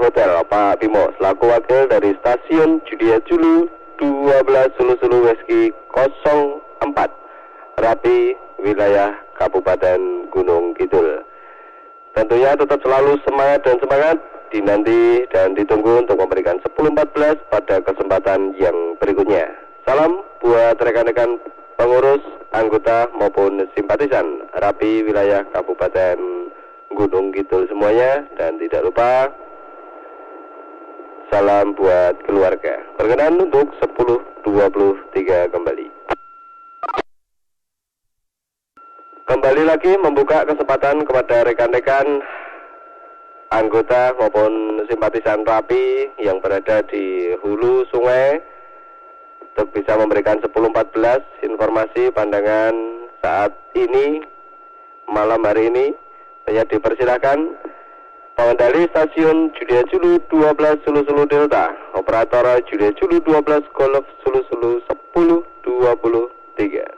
Pak Bimo selaku wakil dari stasiun Juliet Sulu 12 Sulu-Sulu Whisky 04 Rapi, wilayah Kabupaten Gunung Kidul. Tentunya tetap selalu semangat dinanti dan ditunggu untuk memberikan 10-14 pada kesempatan yang berikutnya. Salam buat rekan-rekan pengurus, anggota maupun simpatisan Rapi wilayah Kabupaten Gunung Kidul semuanya, dan tidak lupa salam buat keluarga. Perkenan untuk 10.23 kembali. Kembali lagi membuka kesempatan kepada rekan-rekan anggota maupun simpatisan Rapi yang berada di hulu sungai untuk bisa memberikan 10.14 informasi pandangan saat ini, malam hari ini. Saya dipersilakan pengendali stasiun Julia Julu 12 Sulu Sulu Delta, operator Julia Julu 12 Golf Sulu Sulu 10.23.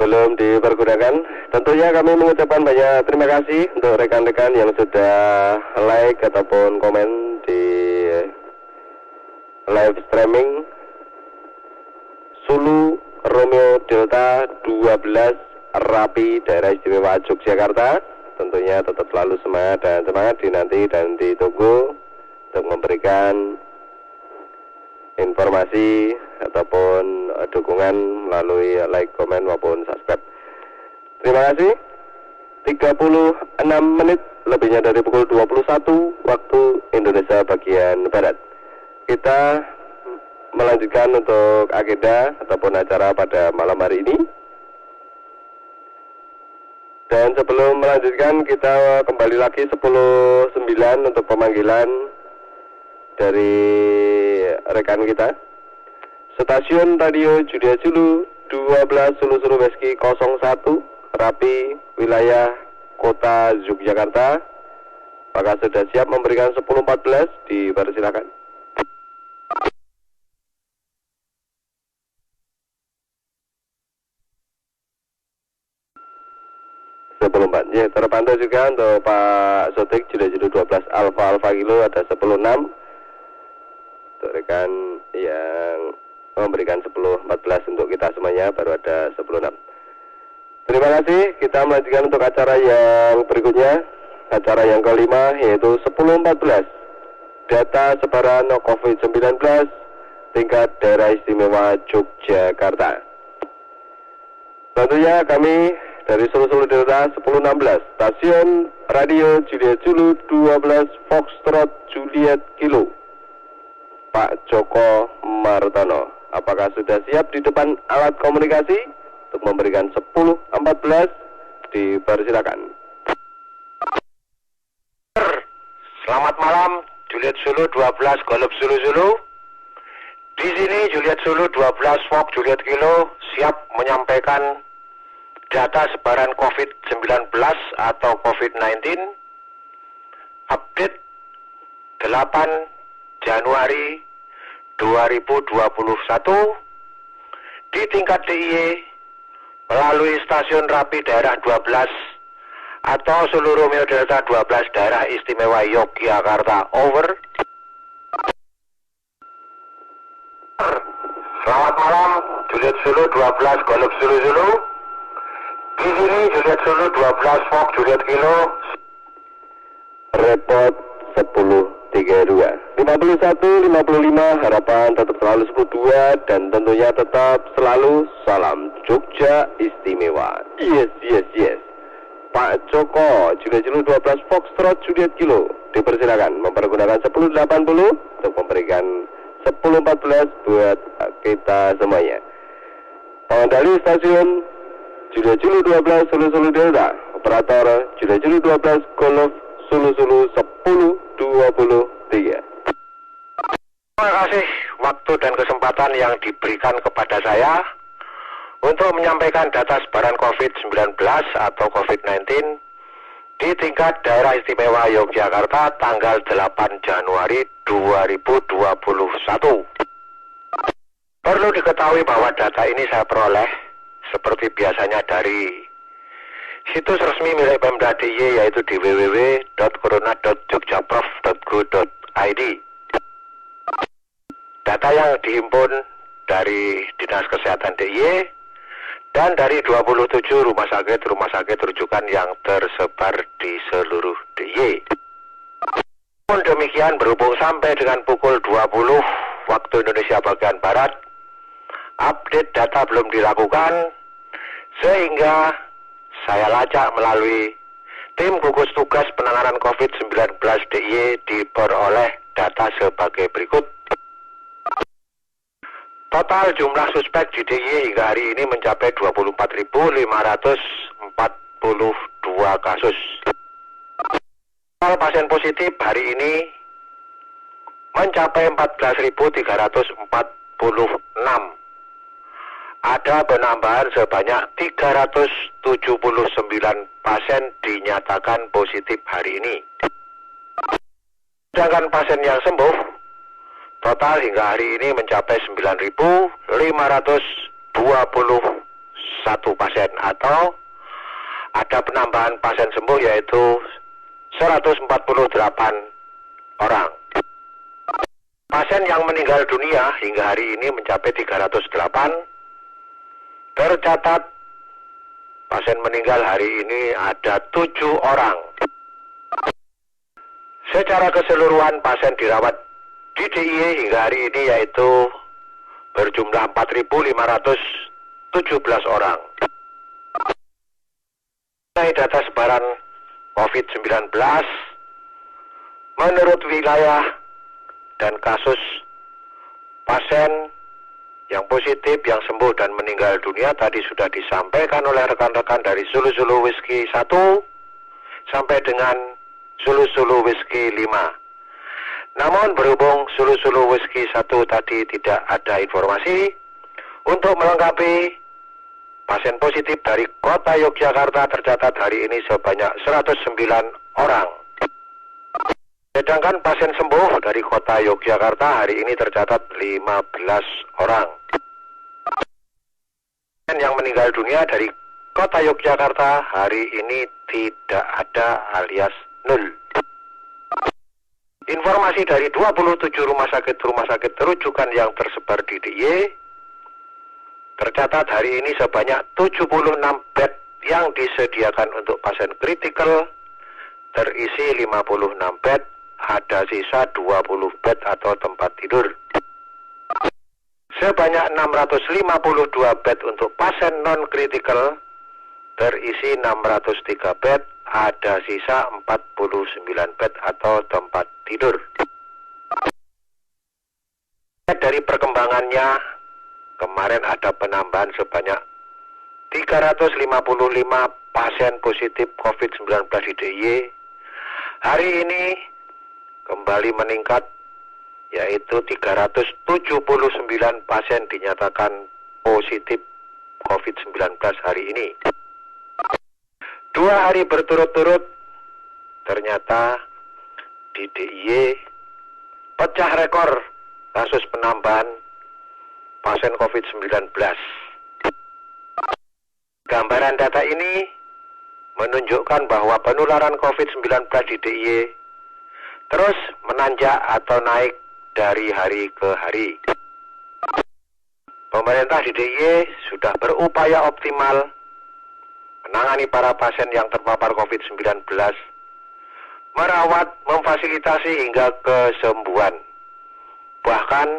Belum dipergunakan. Tentunya kami mengucapkan banyak terima kasih untuk rekan-rekan yang sudah like ataupun komen di live streaming Sulu Romeo Delta 12 Rapi daerah istimewa Yogyakarta. Tentunya tetap selalu semangat dan semangat dinanti dan ditunggu untuk memberikan informasi ataupun dukungan melalui like, komen maupun subscribe. Terima kasih. 36 menit lebihnya dari pukul 21 waktu Indonesia bagian Barat. Kita melanjutkan untuk agenda ataupun acara pada malam hari ini. Dan sebelum melanjutkan, kita kembali lagi 10.09 untuk pemanggilan dari rekan kita. Stasiun Radio Julia Julu 12 Sulu Sulu Meski 01 Rapi, wilayah kota Yogyakarta. Apakah sudah siap memberikan 10.14? Dipersilakan. Ya, terpantau juga untuk Pak Sotik Julia Julu 12 Alfa Kilo ada 10.6. Untuk rekan yang memberikan 10.14 untuk kita semuanya baru ada 10.6. Terima kasih. Kita melanjutkan untuk acara yang berikutnya, acara yang kelima yaitu 10.14 data sebaran COVID-19 tingkat daerah istimewa Yogyakarta. Tentunya kami dari Sulu Sulu Delta 1016 stasiun Radio Julia Julu 12 Foxtrot Juliet Kilo Pak Joko Martono. Apakah sudah siap di depan alat komunikasi untuk memberikan 10.14? Dipersilakan. Selamat malam, Juliet Sulu 12 Golf Sulu Sulu. Di sini Juliet Sulu 12 Fox Juliet Kilo siap menyampaikan data sebaran COVID-19 atau COVID-19 update 8 Januari 2021 di tingkat DIY melalui stasiun Rapi daerah 12 atau Sulu Romeo Delta 12 daerah istimewa Yogyakarta. Over. Selamat malam, Juliet Sulu 12 Golf Sulu Sulu. Di sini Juliet Sulu 12 Fox Juliet Kilo. Report 10.32 51.55 harapan tetap selalu 10.2 dan tentunya tetap selalu salam Jogja istimewa. Yes. Pak Joko Juliet Julu 12 Foxtrot Juliet Kilo dipersilakan mempergunakan 10.80 untuk memberikan 10.14 buat kita semuanya. Pengendali stasiun Julia Julu 12 Sulu Sulu Delta, operator Julia Julu 12 Golf Sulu Sulu 10.23. Terima kasih waktu dan kesempatan yang diberikan kepada saya untuk menyampaikan data sebaran COVID-19 atau COVID-19 di tingkat daerah istimewa Yogyakarta tanggal 8 Januari 2021. Perlu diketahui bahwa data ini saya peroleh seperti biasanya dari situs resmi milik Pemda DIY yaitu di www.corona.jogjaprov.go.id. data yang dihimpun dari Dinas Kesehatan DIY dan dari 27 rumah sakit rujukan yang tersebar di seluruh DIY. Namun demikian, berhubung sampai dengan pukul 20 waktu Indonesia bagian Barat, update data belum dilakukan, sehingga saya lacak melalui tim gugus tugas penanganan COVID-19 DIY diperoleh data sebagai berikut. Total jumlah suspek di DIY hingga hari ini mencapai 24.542 kasus. Total pasien positif hari ini mencapai 14.346. Ada penambahan sebanyak 379 pasien dinyatakan positif hari ini. Sedangkan pasien yang sembuh total hingga hari ini mencapai 9.521 pasien, atau ada penambahan pasien sembuh yaitu 148 orang. Pasien yang meninggal dunia hingga hari ini mencapai 308. Tercatat pasien meninggal hari ini ada 7 orang. Secara keseluruhan pasien dirawat di DIY hingga hari ini yaitu berjumlah 4.517 orang. Data sebaran COVID-19 menurut wilayah dan kasus pasien yang positif, yang sembuh dan meninggal dunia tadi sudah disampaikan oleh rekan-rekan dari Sulu-Sulu Whisky 1 sampai dengan Sulu-Sulu Whisky 5. Namun berhubung Sulu-Sulu Whisky 1 tadi tidak ada informasi, untuk melengkapi, pasien positif dari kota Yogyakarta tercatat hari ini sebanyak 109 orang. Sedangkan pasien sembuh dari kota Yogyakarta hari ini tercatat 15 orang. Pasien yang meninggal dunia dari kota Yogyakarta hari ini tidak ada alias 0. Informasi dari 27 rumah sakit rujukan yang tersebar di DIY tercatat hari ini sebanyak 76 bed yang disediakan untuk pasien kritikal terisi 56 bed. Ada sisa 20 bed atau tempat tidur. Sebanyak 652 bed untuk pasien non-kritikal, terisi 603 bed, ada sisa 49 bed atau tempat tidur. Dari perkembangannya, kemarin ada penambahan sebanyak 355 pasien positif COVID-19 di DIY. Hari ini kembali meningkat, yaitu 379 pasien dinyatakan positif COVID-19 hari ini. 2 hari berturut-turut, ternyata di DIY pecah rekor kasus penambahan pasien COVID-19. Gambaran data ini menunjukkan bahwa penularan COVID-19 di DIY terus menanjak atau naik dari hari ke hari. Pemerintah di DIY sudah berupaya optimal menangani para pasien yang terpapar COVID-19, merawat, memfasilitasi hingga kesembuhan. Bahkan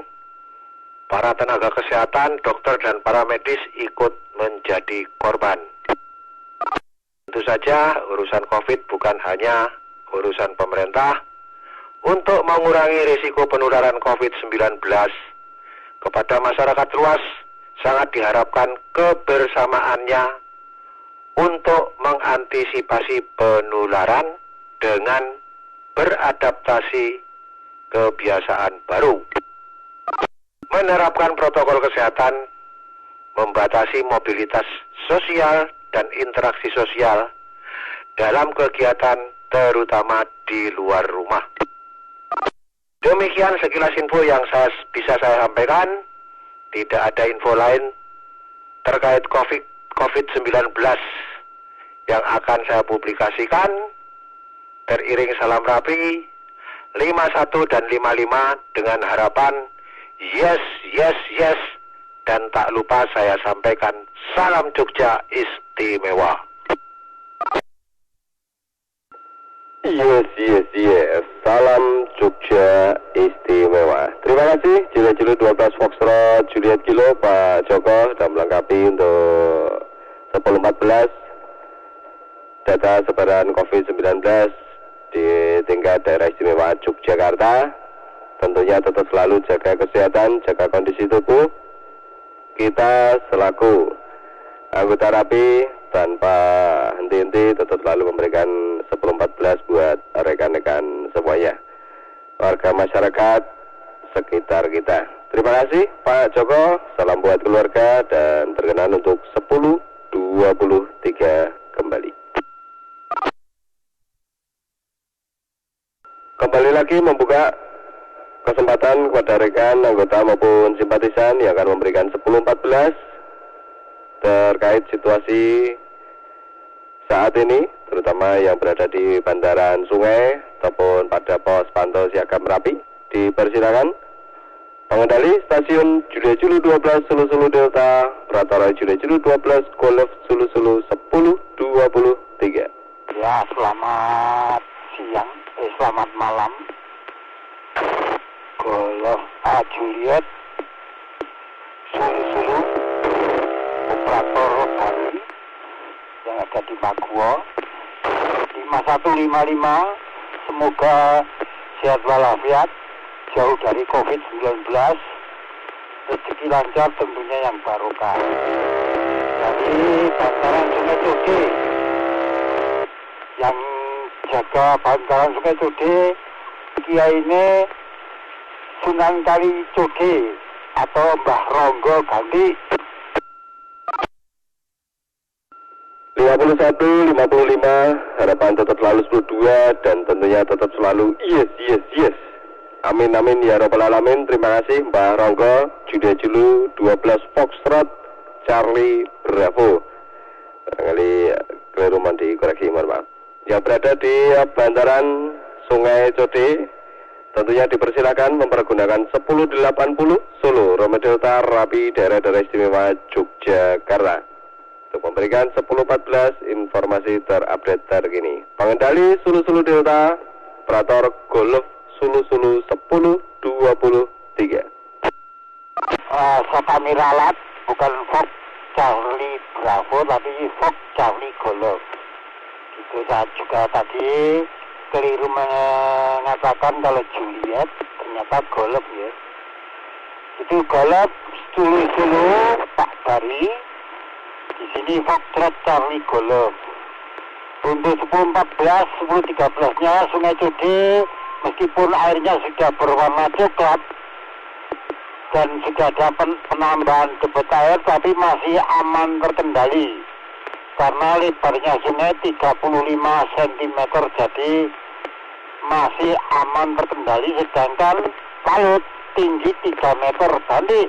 para tenaga kesehatan, dokter dan para medis ikut menjadi korban. Tentu saja urusan COVID bukan hanya urusan pemerintah. Untuk mengurangi risiko penularan COVID-19 kepada masyarakat luas, sangat diharapkan kebersamaannya untuk mengantisipasi penularan dengan beradaptasi kebiasaan baru. Menerapkan protokol kesehatan, membatasi mobilitas sosial dan interaksi sosial dalam kegiatan terutama di luar rumah. Demikian sekilas info yang bisa saya sampaikan. Tidak ada info lain terkait COVID-19 yang akan saya publikasikan. Teriring salam rapi 51 dan 55 dengan harapan yes, yes, yes. Dan tak lupa saya sampaikan salam Jogja istimewa. Yes, yes, yes. Salam Jogja istimewa. Terima kasih Juliet 12 Foxtrot Juliet Kilo Pak Joko sudah melengkapi untuk 10.14 data sebaran COVID-19 di tingkat daerah istimewa Yogyakarta. Tentunya tetap selalu jaga kesehatan, jaga kondisi tubuh. Kita selaku anggota rapi tanpa henti-henti tetap selalu memberikan 10.14 buat rekan-rekan semuanya, warga masyarakat sekitar kita. Terima kasih Pak Joko, salam buat keluarga dan berkenan untuk 10.23 kembali. Kembali lagi membuka kesempatan kepada rekan, anggota maupun simpatisan yang akan memberikan 10.14 terkait situasi saat ini, terutama yang berada di bantaran sungai ataupun pada pos pantau siaga Merapi. Dipersilakan pengendali stasiun Julia Julu 12 Sulu Sulu Delta, Pratara Julia Julu 12 Golf Sulu Sulu 10.23. Ya, selamat siang, selamat malam. Golf A Juliet Sulu-Sulu operator kami yang ada di Maguwo 5155, semoga sehat walafiat, jauh dari COVID-19, rezeki lancar tentunya yang barokah. Dari bantaran Sungai Code, yang jaga bantaran Sungai Code Kiai ini Sunan Kali Code atau Mbah Ronggo Ganti. 51, 55, harapan tetap selalu 12 dan tentunya tetap selalu yes, yes, yes. Amin, amin, ya Rabbal Alamin. Terima kasih Mbak Ronggo, Julia Julu 12 Foxtrot Charlie Bravo. Barangkali keliru dikoreksi, mohon maaf. Yang berada di bantaran Sungai Code, tentunya dipersilakan mempergunakan 1080 Solo, Roma Delta, Rapi, daerah-daerah istimewa Yogyakarta untuk memberikan 10.14 informasi terupdate terkini. Pengendali Sulu-Sulu Delta, operator Golf Sulu-Sulu 10.23. Kami ralat, bukan Fox Charlie Bravo, tapi Fox Charlie Golf. Itu saya juga tadi keliru mengatakan kalau Juliet ternyata Golf ya. Itu Golf Sulu-Sulu Pak Bari, di sini Foxtrot Charlie Golf. Untuk 10.14, 10.13-nya Sungai Code meskipun airnya sudah berwarna coklat dan sudah ada penambahan debit air, tapi masih aman terkendali karena lebarnya sungai 35 cm, jadi masih aman terkendali, sedangkan laut tinggi 3 meter. Ganti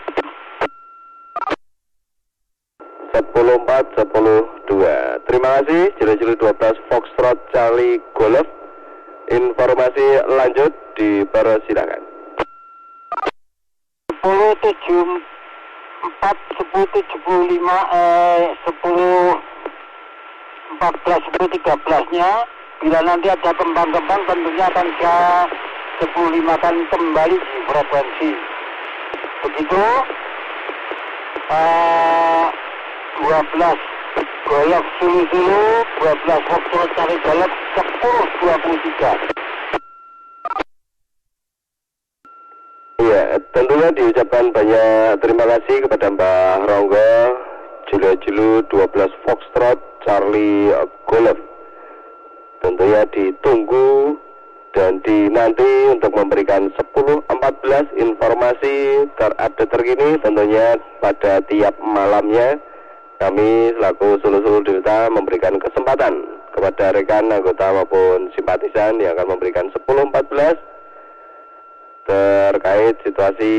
10.4, 10.2. Terima kasih Julu 12 Foxtrot Charlie Golf. Informasi lanjut dipersilakan. 10.74, 10.75, 10.14, 10.13-nya bila nanti ada kembang-kembang tentunya akan saya 10.5-kan kembali di frekuensi. Begitu 12 Golf Sulu-Sulu, 12 Foxtrot Charlie Golf 10.23. Iya, tentunya diucapkan banyak terima kasih kepada Mbak Ronggo, Julia Julu 12 Foxtrot Charlie Golf. Tentunya ditunggu dan dinanti untuk memberikan 10.14 informasi terupdate terkini. Tentunya pada tiap malamnya kami selaku Sulu-Sulu Delta memberikan kesempatan kepada rekan, anggota maupun simpatisan yang akan memberikan 10.14 terkait situasi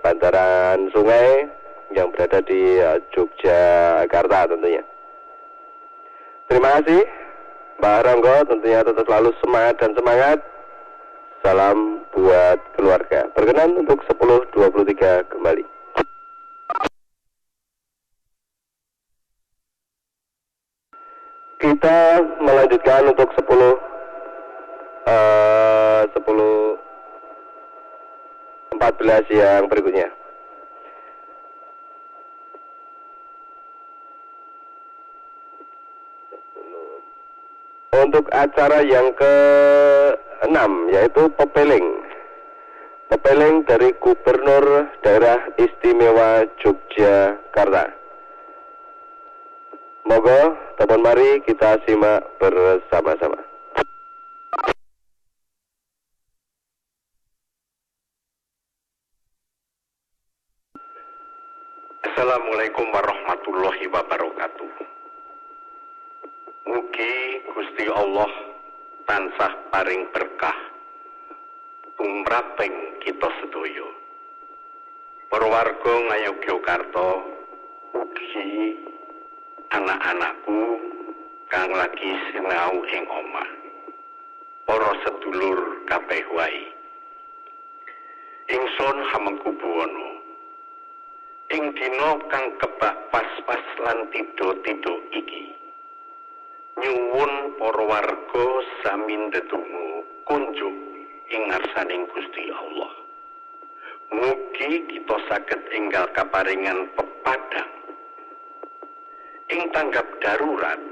bantaran sungai yang berada di Yogyakarta tentunya. Terima kasih Mbak Ronggo, tentunya tetap selalu semangat dan semangat. Salam buat keluarga. Berkenan untuk 10.23 kembali. Kita melanjutkan untuk 10.14 yang berikutnya. Untuk acara yang ke-6 yaitu pepeling. Pepeling dari Gubernur Daerah Istimewa Yogyakarta. Moga, teman mari kita simak bersama-sama. Assalamualaikum warahmatullahi wabarakatuh. Mugi Gusti Allah tansah paring berkah tumraping kita sedaya. Para warga Ngayogyakarta, ugi anak-anakku kang lagi sinau ing omah. Para sedulur kabeh wae. Ingsun Hamengkubuwana. Ing dina kang kebak pas-pas lan tido-tido iki. Nyuwun para warga sami ndedonga kunjuk ing ngarsaning Gusti Allah. Mugi kita saged enggal kaparingan pepadang ing tanggap darurat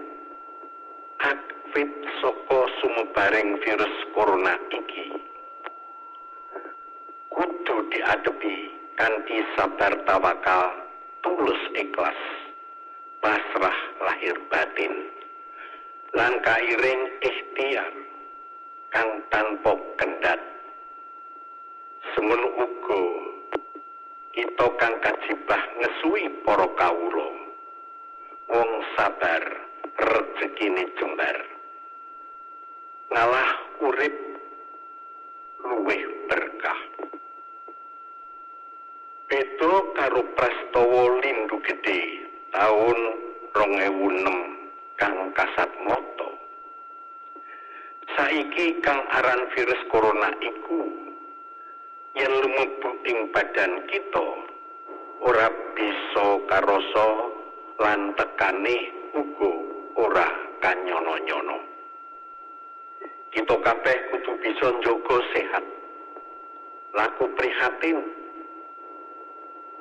aktif saka sumebaring virus corona iki. Kudu diadepi kanthi sabar tawakal, tulus ikhlas, pasrah lahir batin, lan kairing ikhtiar kang tanpa kendhat. Semono uga kita kang kajibah ngesuwi para kawula. Wong sabar rezekine jembar. Ngalah urip luwih berkah. Beda karo prastawa Lindhu Gedhe taun 2006 kang kasat mata. Saiki kang aran virus corona iku yen lumebu ing badan kita ora bisa karasa lan tekane uga ora kanyono-nyono. Kita kabeh kudu bisa njaga sehat, laku prihatin,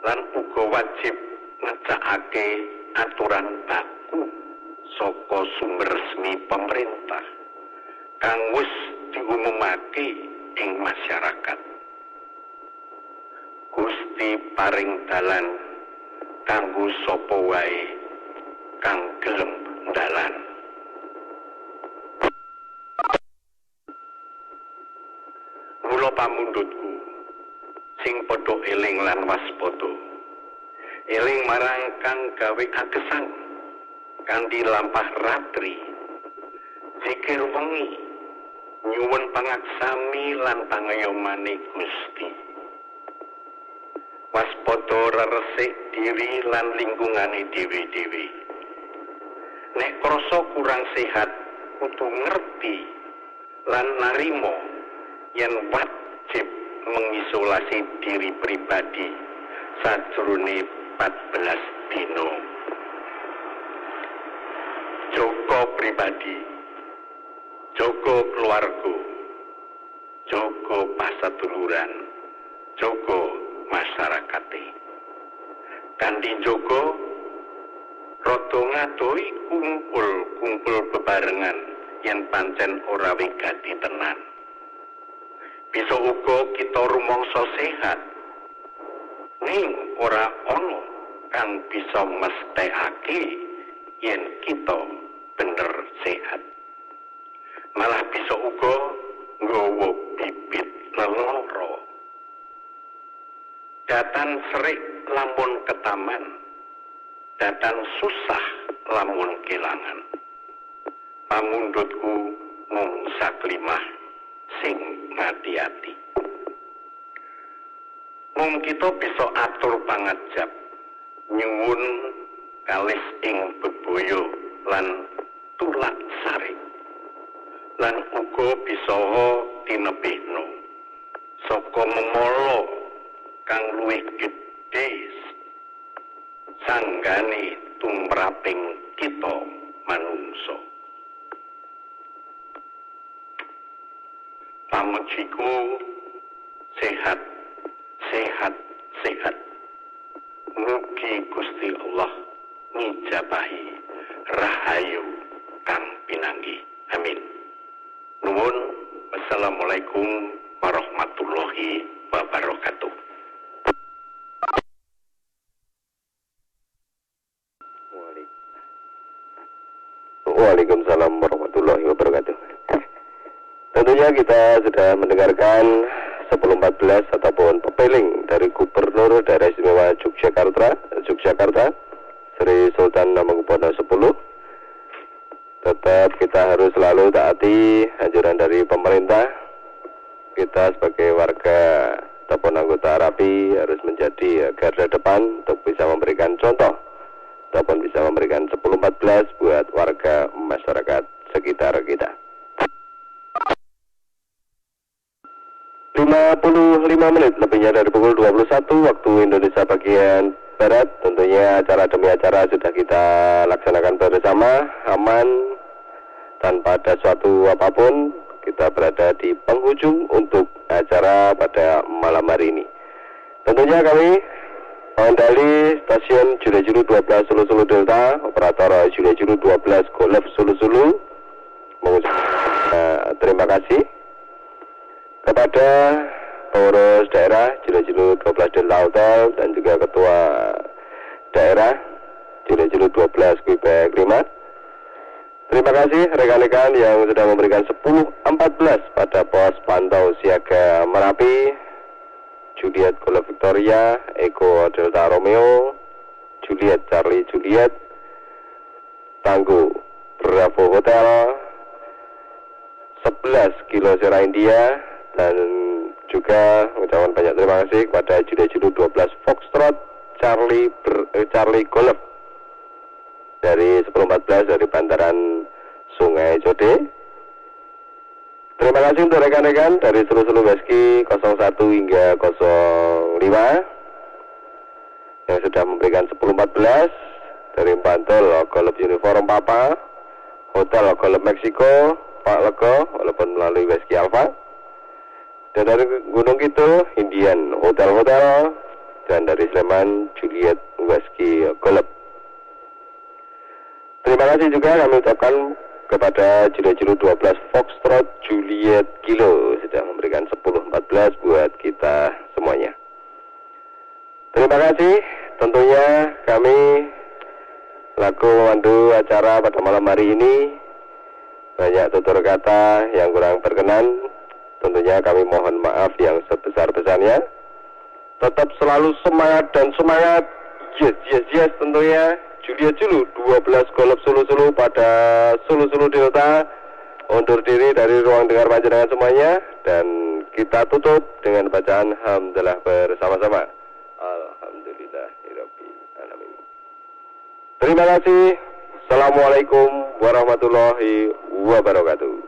lan uga wajib ngecakake aturan baku saka sumber resmi pemerintah kang wis diumumake ing masyarakat. Gusti paring dalan kanggo sapa wae kang gelem dalan. Mula pamundhutku sing padha eling lan waspada. Eling marang kang gawe agesang kanthi lampah ratri. Zikir wengi nyuwun pangaksami lan pangayomane Gusti. Waspada resik diri lan lingkungane dhewe-dhewe. Nek krasa kurang sehat kudu ngerti lan narimo yen wajib mengisolasi diri pribadi sajrone 14 dina. Jaga pribadi, jaga keluarga, jaga pasaduluran, jaga masyarakate. Kanthi jaga rada ngadohi kumpul bebarengan yen pancen ora wigati tenan. Bisa uga kita rumangsa sehat ning ora ana kang bisa mesthekake yen kita bener sehat. Malah bisa uga nggawa bibit lelara. Datan serik lamun ketaman, datan susah lamun kelangan. Pamundhutku mung saklimah sing hati-hati. Mung kita bisa atur pangajab nyuwun kalis ing bebaya lan tulak sari lan uga bisa tinebihno saka memala kang luwih gedhe sanggane tumraping kita manungsa. Pamujiku sehat, sehat, sehat. Mugi Gusti Allah ngijabahi rahayu kang pinanggi. Amin. Nuwun. Wassalamualaikum warahmatullahi wabarakatuh. Waalaikumsalam warahmatullahi wabarakatuh. Tentunya kita sudah mendengarkan 1014 ataupun pepeling dari Gubernur Daerah Istimewa Yogyakarta, Sri Sultan Hamengkubuwono X. Tetap kita harus selalu taati anjuran dari pemerintah. Kita sebagai warga ataupun anggota RAPI harus menjadi garda depan untuk bisa memberikan contoh ataupun bisa memberikan 1014 buat warga masyarakat sekitar kita. 55 menit lebihnya dari pukul 21 waktu Indonesia bagian Barat. Tentunya acara demi acara sudah kita laksanakan bersama, aman, tanpa ada suatu apapun. Kita berada di penghujung untuk acara pada malam hari ini. Tentunya kami pengendali stasiun Juliajuru 12 Sulu Sulu Delta, operator Juliajuru 12 Golf Sulu Sulu, mengucapkan terima kasih kepada pengurus daerah Juliajuru 12 Delta Hotel dan juga ketua daerah Juliajuru 12 Quebec 5. Terima kasih rekan-rekan yang sudah memberikan 1014 pada pos pantau siaga Merapi, Juliet Golf Victoria, Eko Delta Romeo, Juliet Charlie Juliet, Tangguh Bravo Hotel, 11 Kilo Sierra India, dan juga mengucapkan banyak terima kasih kepada Juliajuru 12 Foxtrot Charlie Golf dari 1014 dari bantaran Sungai Code. Terima kasih untuk rekan-rekan dari Sulu-Sulu Wesky 01 hingga 05 yang sudah memberikan 1014 dari Bantul Golf Uniform Papa, Hotel Golf Meksiko Pak Lego walaupun melalui Wesky Alpha, dan dari Gunung Kidul Indian Hotel, dan dari Sleman Juliet Wesky Golf. Terima kasih juga kami ucapkan kepada Juliajuru 12 Foxtrot Juliet Kilo sudah memberikan 1014 buat kita semuanya. Terima kasih. Tentunya kami laku memandu acara pada malam hari ini. Banyak tutur kata yang kurang berkenan. Tentunya kami mohon maaf yang sebesar-besarnya. Tetap selalu semangat dan semangat. Yes tentunya. Juliajuru 12 Golf Sulu-Sulu pada Sulu-Sulu Delta undur diri dari ruang dengar panjenengan semuanya, dan kita tutup dengan bacaan hamdalah bersama-sama. Alhamdulillahirabbil alamin. Terima kasih. Assalamualaikum warahmatullahi wabarakatuh.